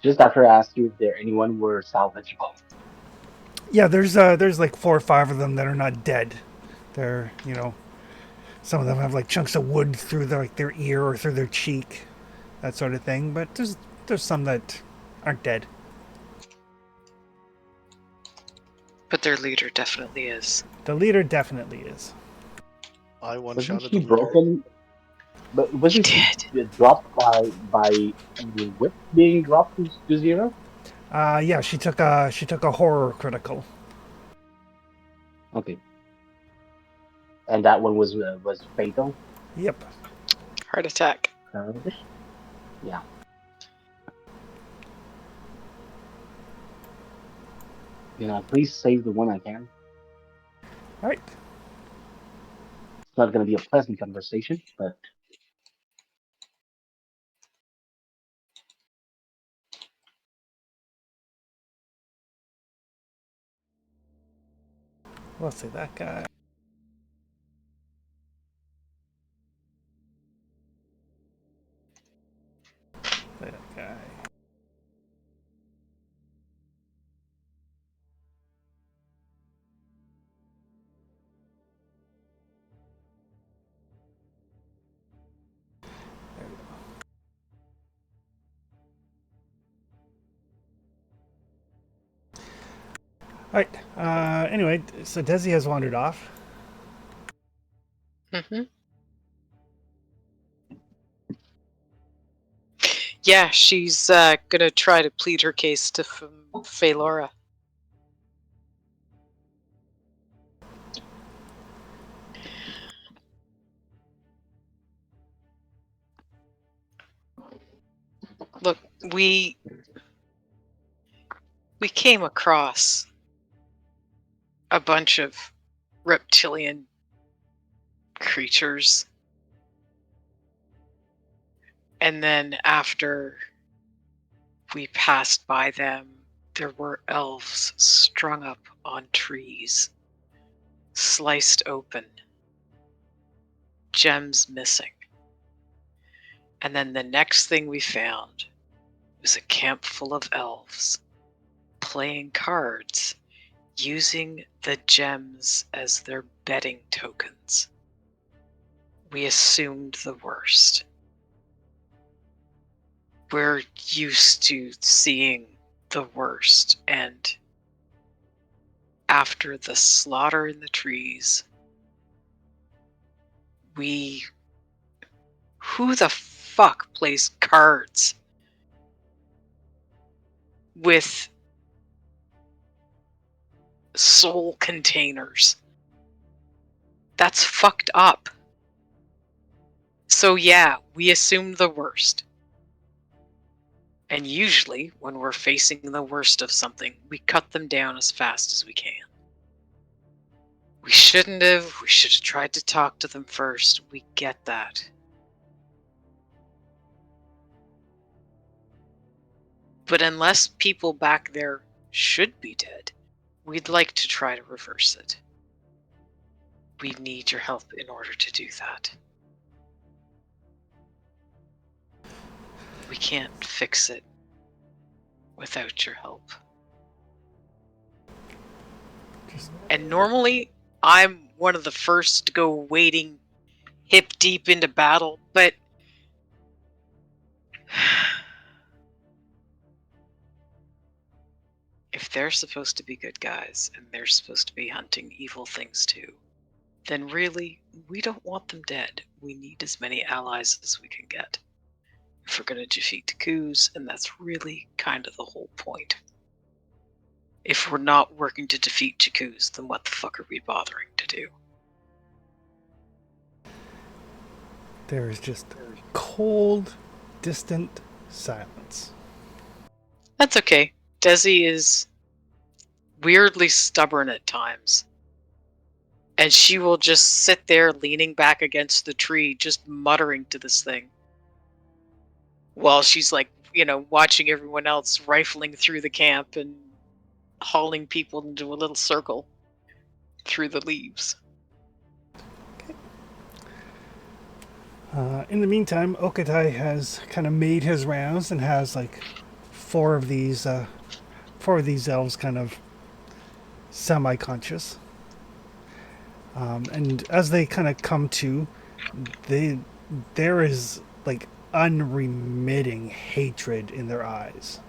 Just after I asked you if there anyone were salvageable.
Yeah, there's like 4 or 5 of them that are not dead. They're, some of them have like chunks of wood through their ear or through their cheek, that sort of thing. But there's some that aren't dead.
But their leader definitely is.
The leader definitely is.
I
Wasn't
one-shotted
she
the leader.
broken? But wasn't
He
she dropped by the whip being dropped to 0?
Yeah, she took a horror critical.
Okay. And that one was fatal?
Yep.
Heart attack.
Yeah. Please save the one I can.
All right.
It's not going to be a pleasant conversation, but...
Let's see that guy. That guy. All right. Anyway, so Desi has wandered off.
Mm-hmm. Yeah, she's gonna try to plead her case to Phaelora. Look, we came across a bunch of reptilian creatures. And then after we passed by them, there were elves strung up on trees, sliced open, gems missing. And then the next thing we found was a camp full of elves playing cards, using the gems as their betting tokens. We assumed the worst. We're used to seeing the worst, and after the slaughter in the trees, who the fuck plays cards with soul containers? That's fucked up. So yeah, we assumed the worst. And usually, when we're facing the worst of something, we cut them down as fast as we can. We shouldn't have. We should have tried to talk to them first. We get that. But unless people back there should be dead, we'd like to try to reverse it. We need your help in order to do that. We can't fix it without your help. And normally, I'm one of the first to go wading hip deep into battle, but if they're supposed to be good guys and they're supposed to be hunting evil things too, then really, we don't want them dead. We need as many allies as we can get. If we're going to defeat T'Kuz, and that's really kind of the whole point. If we're not working to defeat T'Kuz, then what the fuck are we bothering to do?
There is just cold, distant silence.
That's okay. Desi is weirdly stubborn at times. And she will just sit there leaning back against the tree, just muttering to this thing. While she's like, watching everyone else rifling through the camp and hauling people into a little circle through the leaves.
In the meantime, Okatai has kind of made his rounds and has like four of these elves kind of semi-conscious. And as they kind of come to, there is like unremitting hatred in their eyes.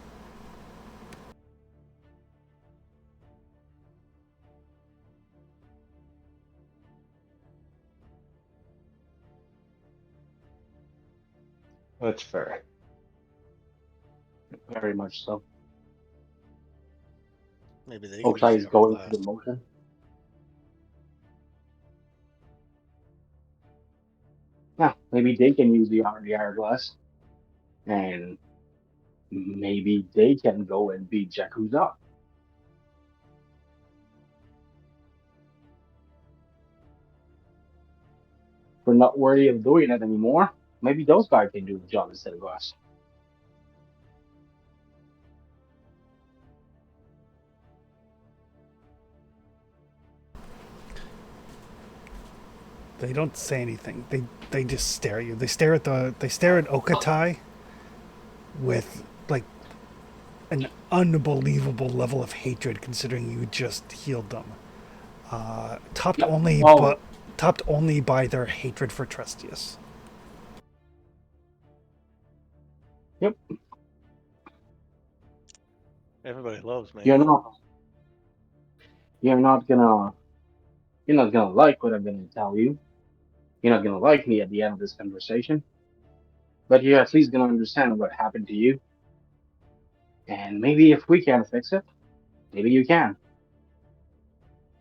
That's fair.
Very much so.
Maybe they can
Okai
use
is
the
going
hourglass.
through the motion. Yeah, maybe they can use the hourglass, and maybe they can go and beat Jakku's up. We're not worthy of doing it anymore. Maybe those guys can do the job instead of us.
They don't say anything. They just stare at you. They stare at Okatai with like an unbelievable level of hatred, considering you just healed them. Topped only by their hatred for Trustius.
Yep.
Everybody loves me.
You're not gonna like what I'm gonna tell you. You're not gonna like me at the end of this conversation. But you're at least gonna understand what happened to you. And maybe if we can't fix it, maybe you can.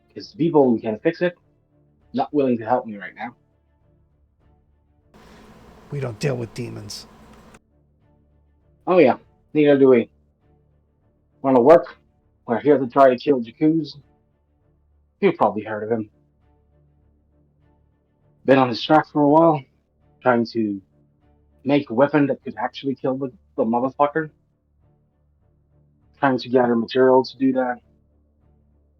Because the people who can fix it, not willing to help me right now.
We don't deal with demons.
Oh yeah, neither do we. Wanna work? We're here to try to kill Jakku's. You've probably heard of him. Been on his track for a while, trying to make a weapon that could actually kill the motherfucker. Trying to gather material to do that.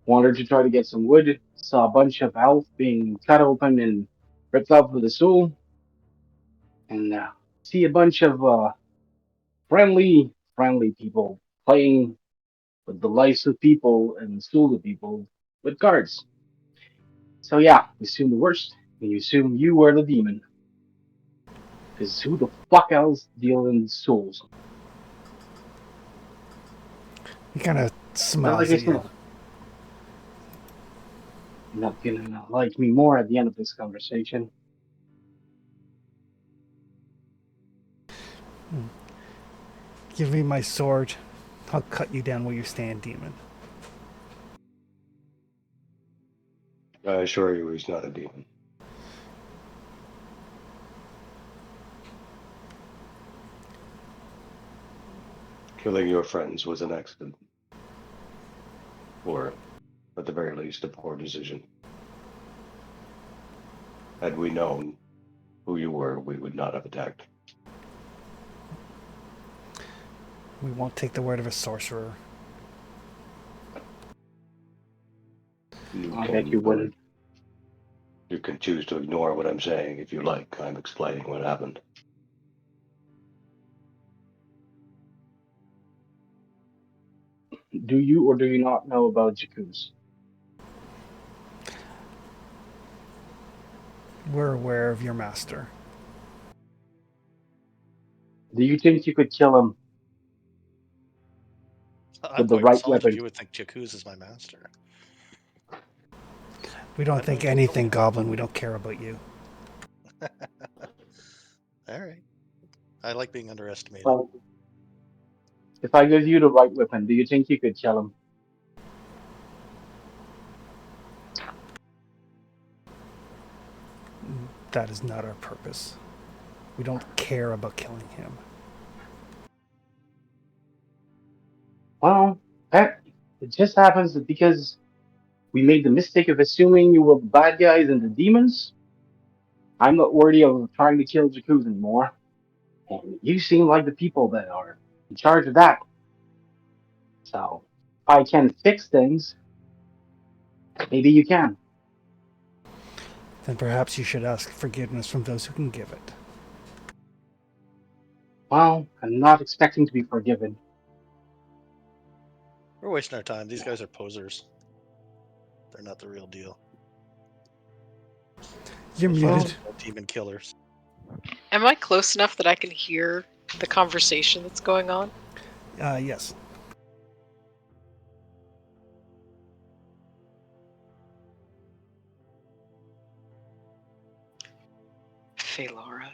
Wanted to try to get some wood. Saw a bunch of elf being cut open and ripped up with a stool. And see a bunch of friendly people playing with the lives of people and the souls of people with cards. So yeah, we assume the worst, and you assume you were the demon. Because who the fuck else deal in souls?
He kind of smiles
Like
at you.
You're not gonna like me more at the end of this conversation.
Give me my sword. I'll cut you down where you stand, demon.
I assure you he's not a demon. Killing your friends was an accident. Or, at the very least, a poor decision. Had we known who you were, we would not have attacked.
We won't take the word of a sorcerer.
I bet you wouldn't.
You can choose to ignore what I'm saying if you like. I'm explaining what happened.
Do you or do you not know about Jakku's?
We're aware of your master.
Do you think you could kill him
I'm
with the
quite
right
insulted
weapon?
you would think Jakku's is my master.
We don't think anything, Goblin. We don't care about you.
Alright. I like being underestimated.
Well, if I give you the right weapon, do you think you could kill him?
That is not our purpose. We don't care about killing him.
Well, it just happens that because we made the mistake of assuming you were the bad guys and the demons. I'm not worthy of trying to kill Jakuz anymore. And you seem like the people that are in charge of that. So, if I can fix things, maybe you can.
Then perhaps you should ask forgiveness from those who can give it.
Well, I'm not expecting to be forgiven.
We're wasting our time. These guys are posers. They're not the real deal.
You're
Those
muted.
guys are demon killers.
Am I close enough that I can hear the conversation that's going on?
Yes.
Phalara,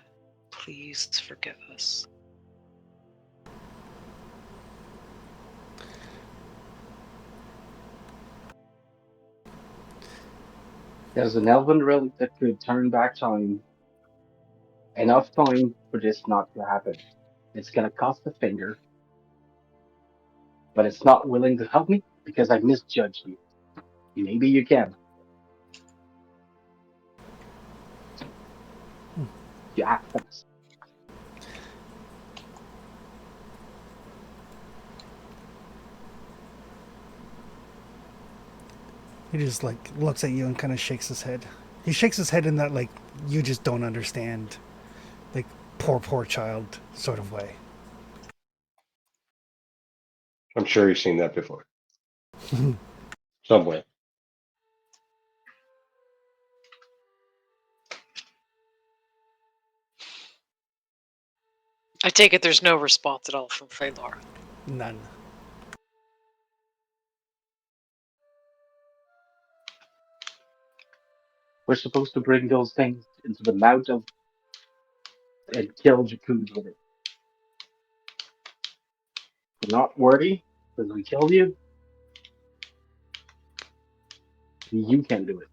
please forgive us.
There's an elven relic that could turn back time. Enough time for this not to happen. It's gonna cost a finger, but it's not willing to help me because I misjudged you. Maybe you can. You act fast.
He just like looks at you and kind of shakes his head. He shakes his head in that like you just don't understand, like poor child sort of way.
I'm sure you've seen that before. Somewhere.
I take it there's no response at all from Phalara.
None.
We're supposed to bring those things into the mouth of and kill Jakuz with it. You're not worthy because we killed you. You can do it.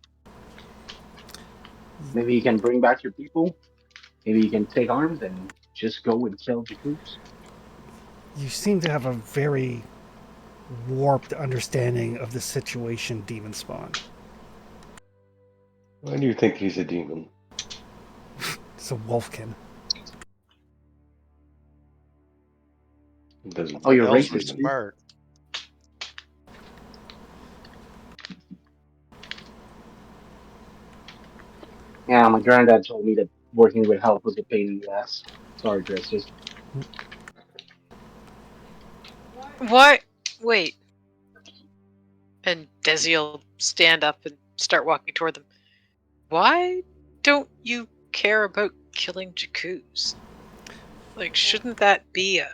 Maybe you can bring back your people. Maybe you can take arms and just go and kill Jakuz.
You seem to have a very warped understanding of the situation, Demon Spawn.
Why do you think he's a demon?
It's a wolfkin.
Doesn't.
Oh, you're
Elves are
racist.
smart.
Yeah, my granddad told me that working with help was a pain in the ass. Sorry, Dressers.
What? Wait. And Desi will stand up and start walking toward them. Why don't you care about killing Jakuz? Like, shouldn't that be a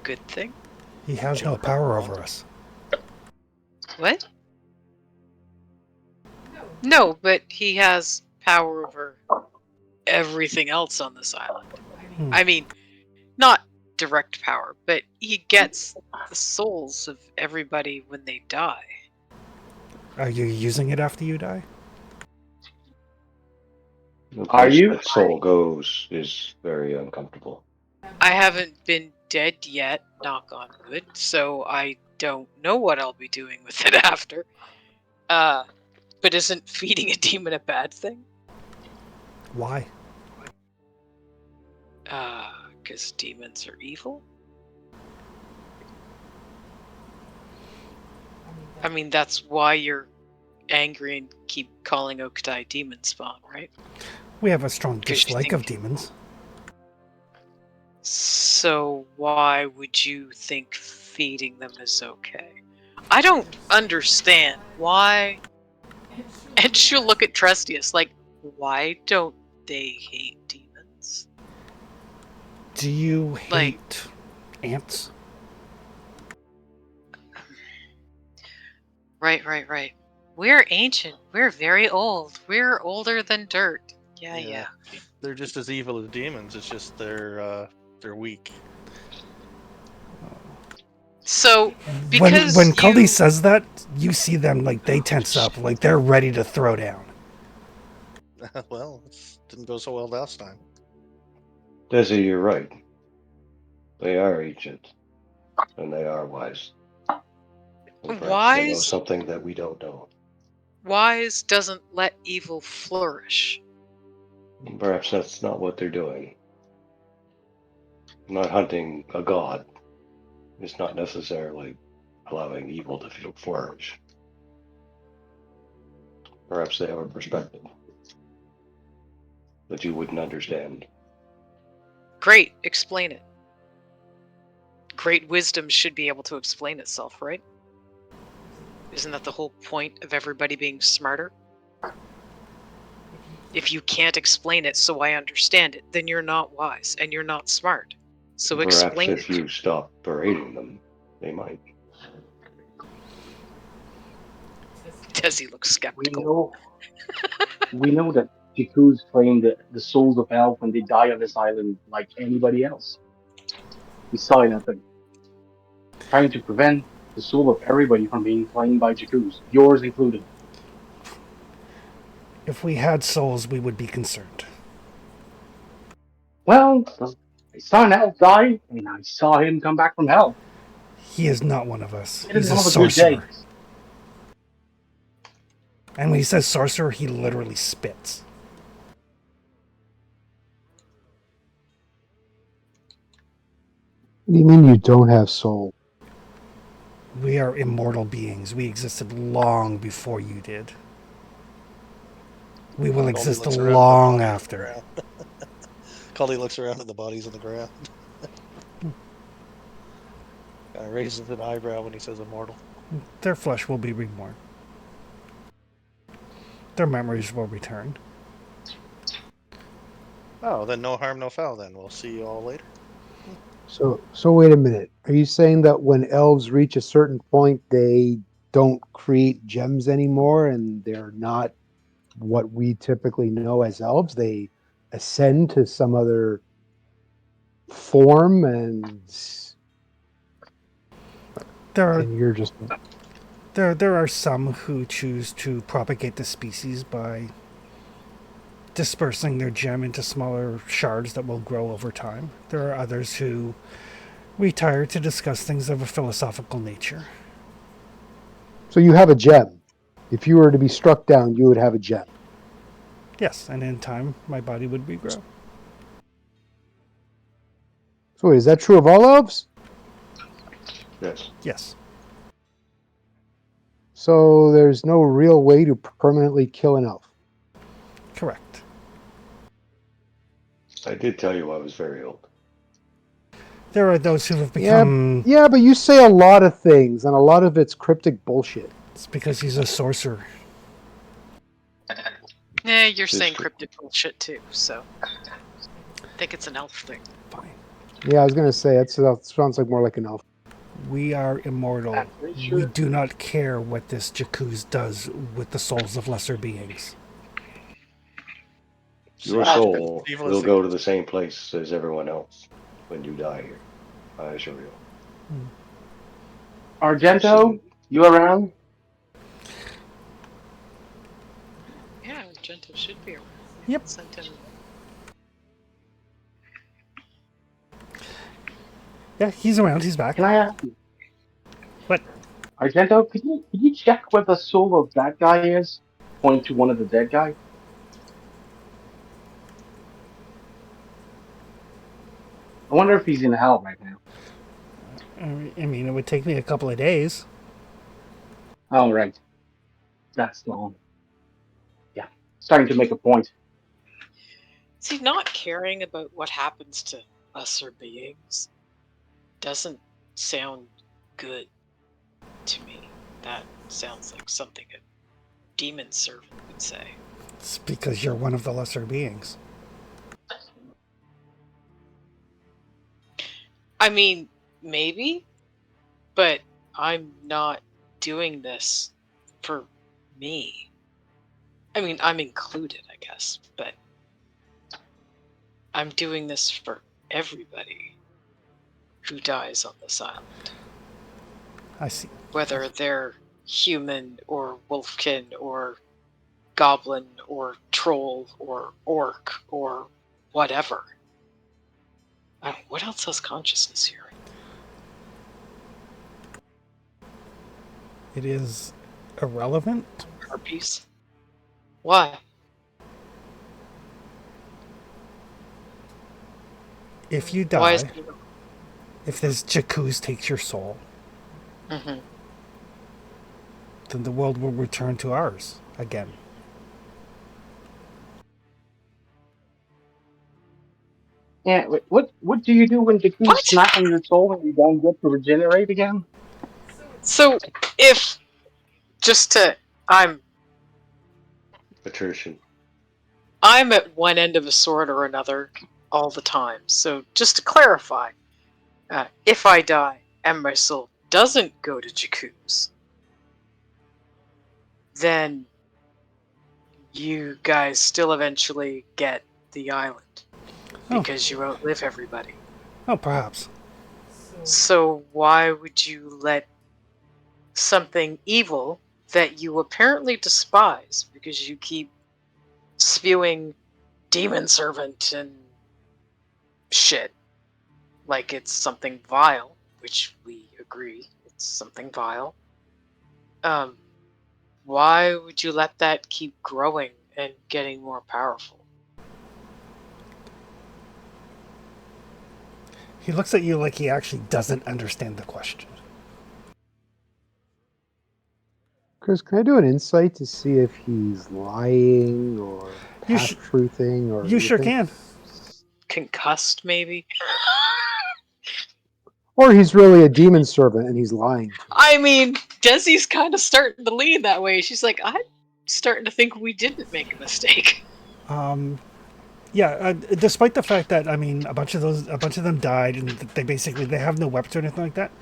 good thing?
He has no power over us.
What? No, but he has power over everything else on this island. I mean, not direct power, but he gets the souls of everybody when they die.
Are you using it after you die?
The
Are
place
you?
that soul goes is very uncomfortable.
I haven't been dead yet, knock on wood, so I don't know what I'll be doing with it after. But isn't feeding a demon a bad thing?
Why?
Because demons are evil? I mean, that's why you're angry and keep calling Okutai demon spawn, right?
We have a strong
'Cause you
dislike of
think-
demons.
So why would you think feeding them is okay? I don't understand why. And she'll look at Trustius like, why don't they hate demons?
Do you
Like-
hate ants?
Right. We're ancient. We're very old. We're older than dirt. Yeah.
They're just as evil as demons. It's just they're weak.
So because
when Cully
you-
says that, you see them like they tense up, like they're ready to throw down.
Well, it didn't go so well last time.
Desi, you're right. They are ancient. And they are wise. And perhaps they know
Wise,
something that we don't know.
wise doesn't let evil flourish.
And perhaps that's not what they're doing. Not hunting a god is not necessarily allowing evil to flourish. Perhaps they have a perspective that you wouldn't understand.
Great, explain it. Great wisdom should be able to explain itself, right? Isn't that the whole point of everybody being smarter? If you can't explain it so I understand it, then you're not wise and you're not smart. So
Perhaps
explain
if
it.
you stop berating them, they might.
Desi looks skeptical.
We know that Jakkus claim the souls of elf when they die on this island like anybody else. We saw it happen. Trying to prevent the soul of everybody from being claimed by Jakkus, yours included.
If we had souls, we would be concerned.
Well, I saw an elf die, and I saw him come back from hell.
He is not one of us.
It
He's
is
a
one of a good
sorcerer.
day.
And when he says sorcerer, he literally spits.
What do you mean you don't have soul?
We are immortal beings. We existed long before you did. We will exist long after.
Caldy looks around at the bodies on the ground. Kind of raises an eyebrow when he says immortal.
Their flesh will be reborn. Their memories will return.
Oh, then no harm, no foul then. We'll see you all later.
So wait a minute. Are you saying that when elves reach a certain point, they don't create gems anymore, and they're not what we typically know as elves? They ascend to some other form, and you're just
there are some who choose to propagate the species by dispersing their gem into smaller shards that will grow over time. There are others who retire to discuss things of a philosophical nature.
So you have a gem. If you were to be struck down, you would have a gem.
Yes, and in time, my body would regrow.
So wait, is that true of all elves?
Yes.
Yes.
So there's no real way to permanently kill an elf.
Correct.
I did tell you I was very old.
There are those who have become...
Yeah, but you say a lot of things, and a lot of it's cryptic bullshit.
It's because he's a sorcerer.
You're saying cryptic bullshit too, so... I think it's an elf thing.
Fine.
Yeah, I was going to say, it sounds like more like an elf.
We are immortal.
Sure.
We do not care what this Jakkus does with the souls of lesser beings.
Your soul will go to the same place as everyone else when you die here. I assure you.
Argento, you around?
Yeah, Argento should be around.
Yep.
Sent him.
Yeah, he's around. He's back.
Can I ask you?
What?
Argento, could you check where the soul of that guy is? Point to one of the dead guys. I wonder if he's in hell right now.
I mean, it would take me a couple of days.
Oh, right. That's long. Yeah, starting to make a point.
See, not caring about what happens to lesser beings doesn't sound good to me. That sounds like something a demon servant would say.
It's because you're one of the lesser beings.
I mean, maybe, but I'm not doing this for me. I mean, I'm included, I guess, but I'm doing this for everybody who dies on this island.
I see.
Whether they're human or wolfkin or goblin or troll or orc or whatever. What else has consciousness here?
It is irrelevant.
Herpes. Why?
If you
Why is
die,
it...
if this Jakuz takes your soul,
Mm-hmm.
then the world will return to ours again.
Yeah, what do you do when the crew
What?
snap on your soul and you don't get to regenerate again?
So, if just to, I'm
Attrition.
at one end of a sword or another all the time. So, just to clarify, if I die and my soul doesn't go to Jakuz, then you guys still eventually get the island because you outlive everybody.
Oh, perhaps.
So why would you let something evil that you apparently despise because you keep spewing demon servant and shit like it's something vile, which we agree it's something vile. Why would you let that keep growing and getting more powerful?
He looks at you like he actually doesn't understand the question.
Chris, can I do an insight to see if he's lying or half-truthing or
You sure
anything?
can.
Concussed, maybe?
Or he's really a demon servant and he's lying to you.
I mean, Desi's kind of starting to lean that way. She's like, I'm starting to think we didn't make a mistake.
Yeah, despite the fact that a bunch of them died, and they have no weapons or anything like that.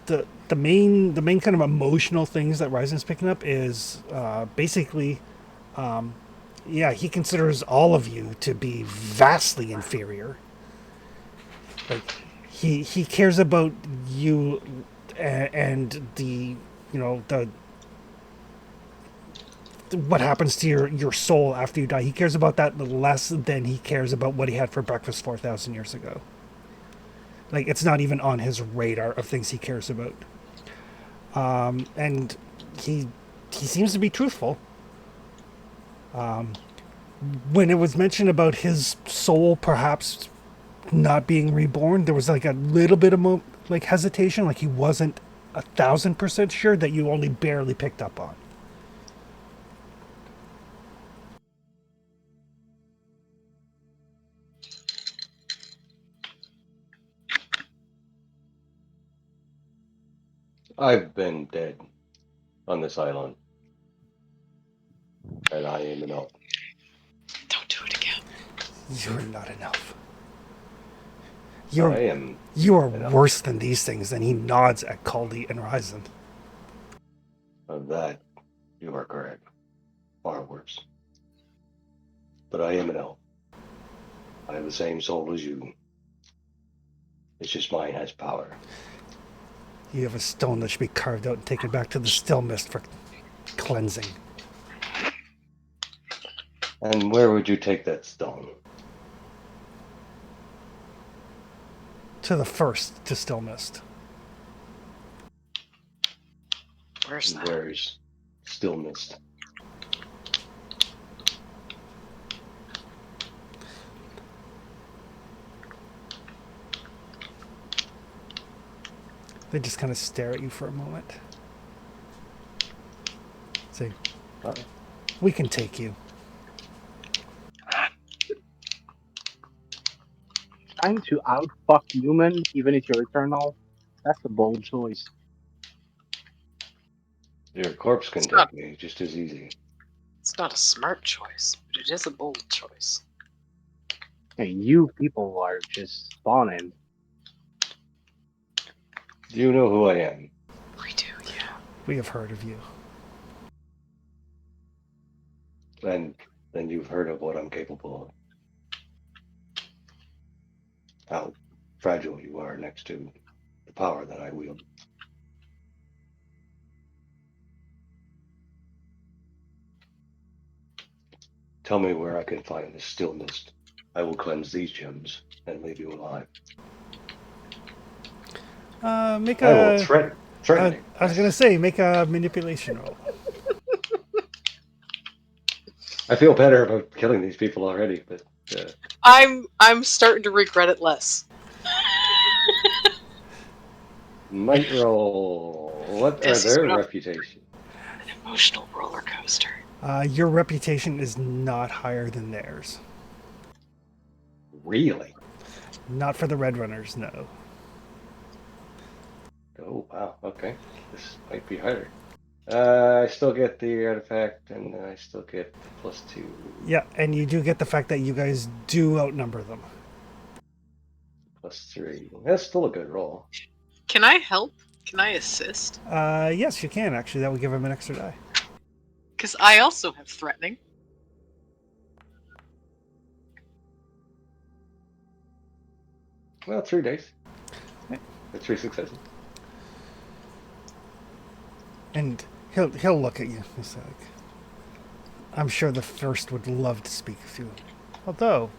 The main kind of emotional things that Ryzen's picking up is basically, he considers all of you to be vastly inferior. Like he cares about you and the what happens to your soul after you die. He cares about that less than he cares about what he had for breakfast 4,000 years ago. Like, it's not even on his radar of things he cares about. And he seems to be truthful. When it was mentioned about his soul perhaps not being reborn, there was like a little bit of hesitation, like he wasn't 1,000% sure, that you only barely picked up on.
I've been dead on this island, and I am enough.
Don't do it again.
You're not enough.
I am.
You are worse than these things. And he nods at Caldy and Ryzen.
Of that, you are correct. Far worse. But I am an elf. I have the same soul as you. It's just mine has power.
You have a stone that should be carved out and taken back to the still mist for cleansing.
And where would you take that stone?
To the first to still mist.
Where's that?
Where's still mist?
They just kind of stare at you for a moment. Say, we can take you.
Trying to outfuck human, even if you're eternal, that's a bold choice.
Your corpse can take me just as easy.
It's not a smart choice, but it is a bold choice.
Hey, you people are just spawning.
Do you know who I am?
We do, yeah.
We have heard of you.
And then you've heard of what I'm capable of. How fragile you are next to the power that I wield. Tell me where I can find this still mist. I will cleanse these gems and leave you alive.
I
Threatening.
I was gonna say, make a manipulation roll.
I feel better about killing these people already, but
I'm starting to regret it less.
might roll. What are
This is
their
not-
reputation?
An emotional roller coaster.
Your reputation is not higher than theirs.
Really?
Not for the Red Runners, no.
Oh wow. Okay, this might be harder. I still get the artifact, and I still get +2.
Yeah, and you do get the fact that you guys do outnumber them.
+3. That's still a good roll.
Can I help? Can I assist?
Yes, you can actually. That would give him an extra die.
Because I also have threatening.
Well, 3 days.
Okay.
With 3 successes.
And he'll look at you. He's like, I'm sure the first would love to speak with you. Although,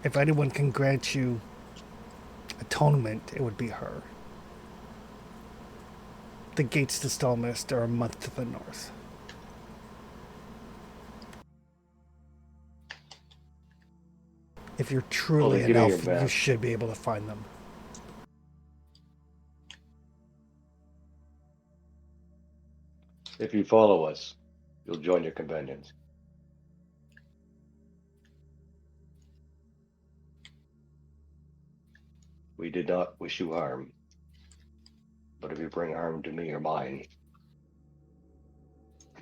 if anyone can grant you atonement, it would be her. The gates to Stalmist are a month to the north. If you're truly
give
an
me your
elf, you
map.
should be able to find them.
If you follow us, you'll join your companions. We did not wish you harm. But if you bring harm to me or mine,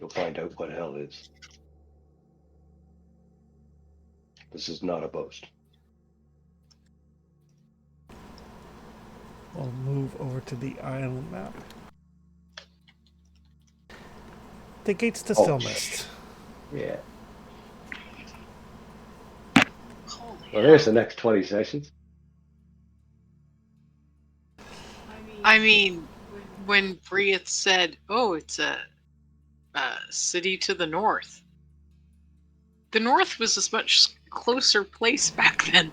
you'll find out what hell is. This is not a boast.
We'll move over to the island map. The gates to
Oh,
Stillmist.
Yeah.
Holy
Well, there's the next 20 sessions.
I mean, when Briette said, "Oh, it's a city to the north," the north was a much closer place back then.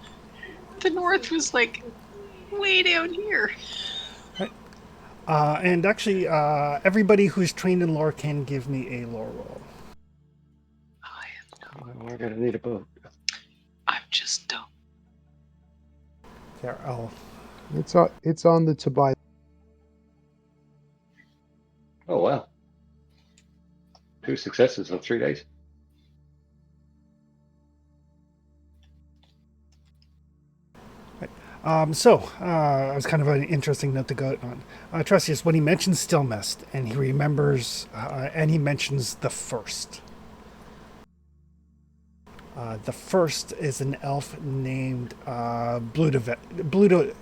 The north was like way down here.
And actually, everybody who's trained in lore can give me a lore roll.
We're gonna need a boat.
I'm just dumb.
There, I'll.
It's on the Tobias.
Oh wow. 2 successes in 3 days.
It was kind of an interesting note to go on. Trustius, when he mentions Stillmist, and he remembers, and he mentions the first. The first is an elf named Bludeweth. Blaudewedd.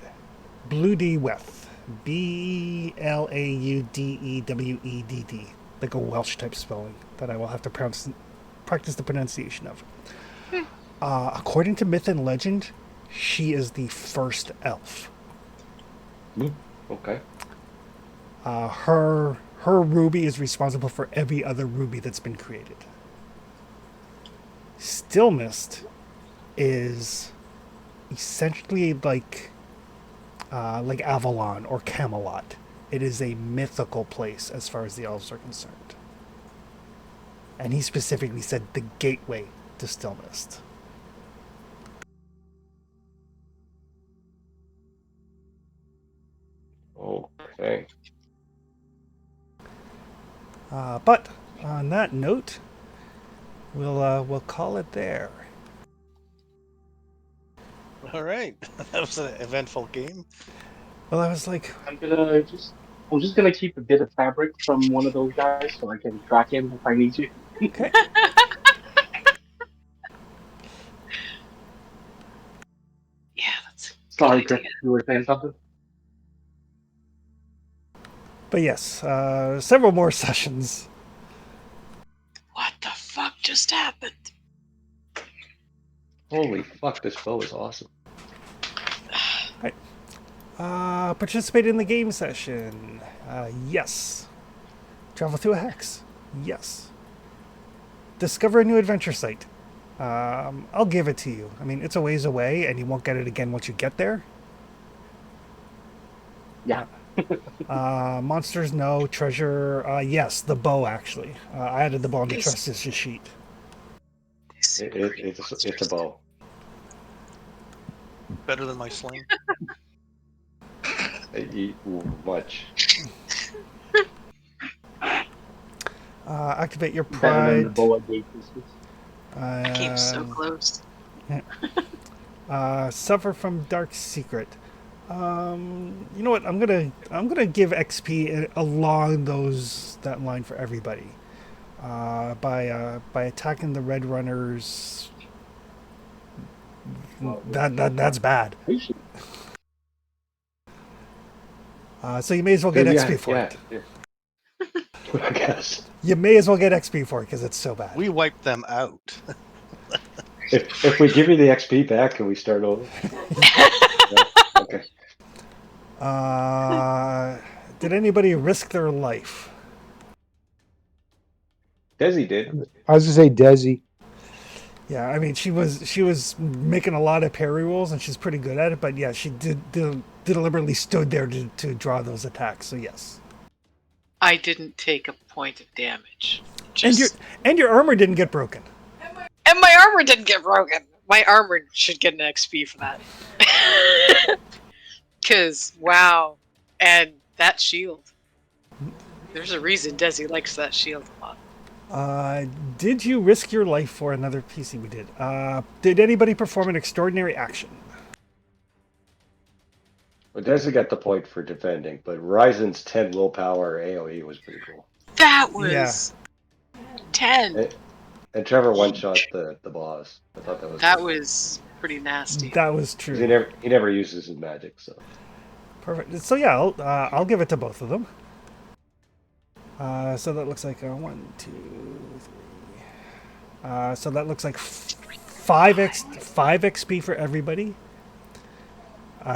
Like a Welsh type spelling that I will have to practice the pronunciation of. According to myth and legend, she is the first elf.
Okay.
Her ruby is responsible for every other ruby that's been created. Stillmist is essentially like Avalon or Camelot. It is a mythical place as far as the elves are concerned. And he specifically said the gateway to Stillmist.
Okay.
But on that note, we'll call it there.
All right, that was an eventful game.
Well, I was like,
I'm just gonna keep a bit of fabric from one of those guys so I can track him if I need to.
okay.
Yeah, that's a
Sorry,
good
Chris,
idea.
you were saying something?
But yes, several more sessions.
What the fuck just happened?
Holy fuck, this bow is awesome.
Participate in the game session. Yes. Travel through a hex. Yes. Discover a new adventure site. I'll give it to you. I mean, it's a ways away, and you won't get it again once you get there.
Yeah.
Monsters, no. Treasure, yes. The bow, actually. I added the bow on the
Yes.
trust sheet.
It's a bow.
Better than my sling.
Much.
Activate your
Better than the
pride.
boa gate Christmas.
That game's so close.
Suffer from dark secret. You know what? I'm gonna give XP along that line for everybody. By attacking the red runners. That's bad.
We should-
So you may as well get
Yeah,
XP for
yeah,
it.
yeah. I guess.
You may as well get XP for it because it's so bad.
We wiped them out.
If we give you the XP back, can we start over? No? Okay.
Did anybody risk their life?
Desi did.
I was gonna say Desi.
Yeah, I mean she was making a lot of parry rolls and she's pretty good at it, but yeah, she deliberately stood there to draw those attacks. So yes.
I didn't take a point of damage.
And your armor didn't get broken.
And my armor didn't get broken. My armor should get an XP for that. Cause wow, and that shield. There's a reason Desi likes that shield a lot.
Did you risk your life for another PC? We did. Did anybody perform an extraordinary action?
Well, Desi got the point for defending, but Ryzen's 10 willpower AoE was pretty cool.
That was 10.
And Trevor one-shot the boss. I thought that was
That
cool.
was pretty nasty.
That was
'Cause
true.
he never uses his magic, so.
Perfect. So yeah, I'll give it to both of them. So that looks like 1, 2, 3. So that looks like 5 XP for everybody.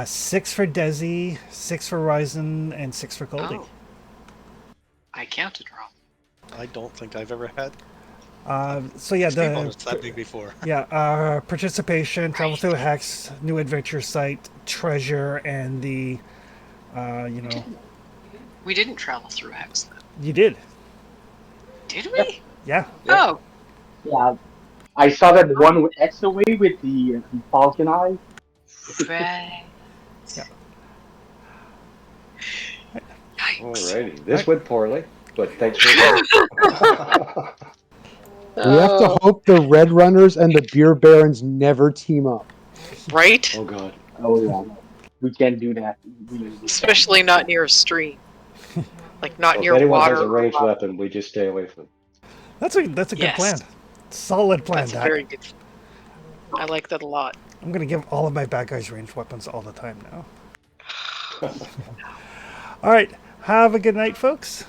6 for Desi, 6 for Ryzen, and 6 for Goldie.
Oh. I counted wrong.
I don't think I've ever had
So yeah,
XP bonus that big before.
participation, travel through a hex, new adventure site, treasure, and the,
We didn't travel through Hex, though.
you did.
Did we?
Yeah.
Oh,
Yeah. I saw that one with X away with the falcon eye.
right.
Yeah.
Yikes.
Alrighty. This went poorly, but thanks for that.
We have to hope the Red Runners and the Beer Barons never team up.
Right?
Oh god.
Oh yeah. We can't do that.
Especially not near a stream. Like, not
Well, if
near
anyone
water.
has a
or
ranged
lava.
weapon, we just stay away from them.
That's a good
Yes.
plan. Solid plan.
That's
Dak.
very good. I like that a lot.
I'm gonna give all of my bad guys ranged weapons all the time now. All right. Have a good night, folks.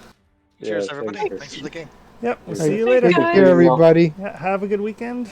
Cheers,
Yeah,
everybody.
thanks,
Thanks for the game.
Yep. We'll
Hey,
see you
Take
later.
guys.
care, everybody.
Yeah, have a good weekend.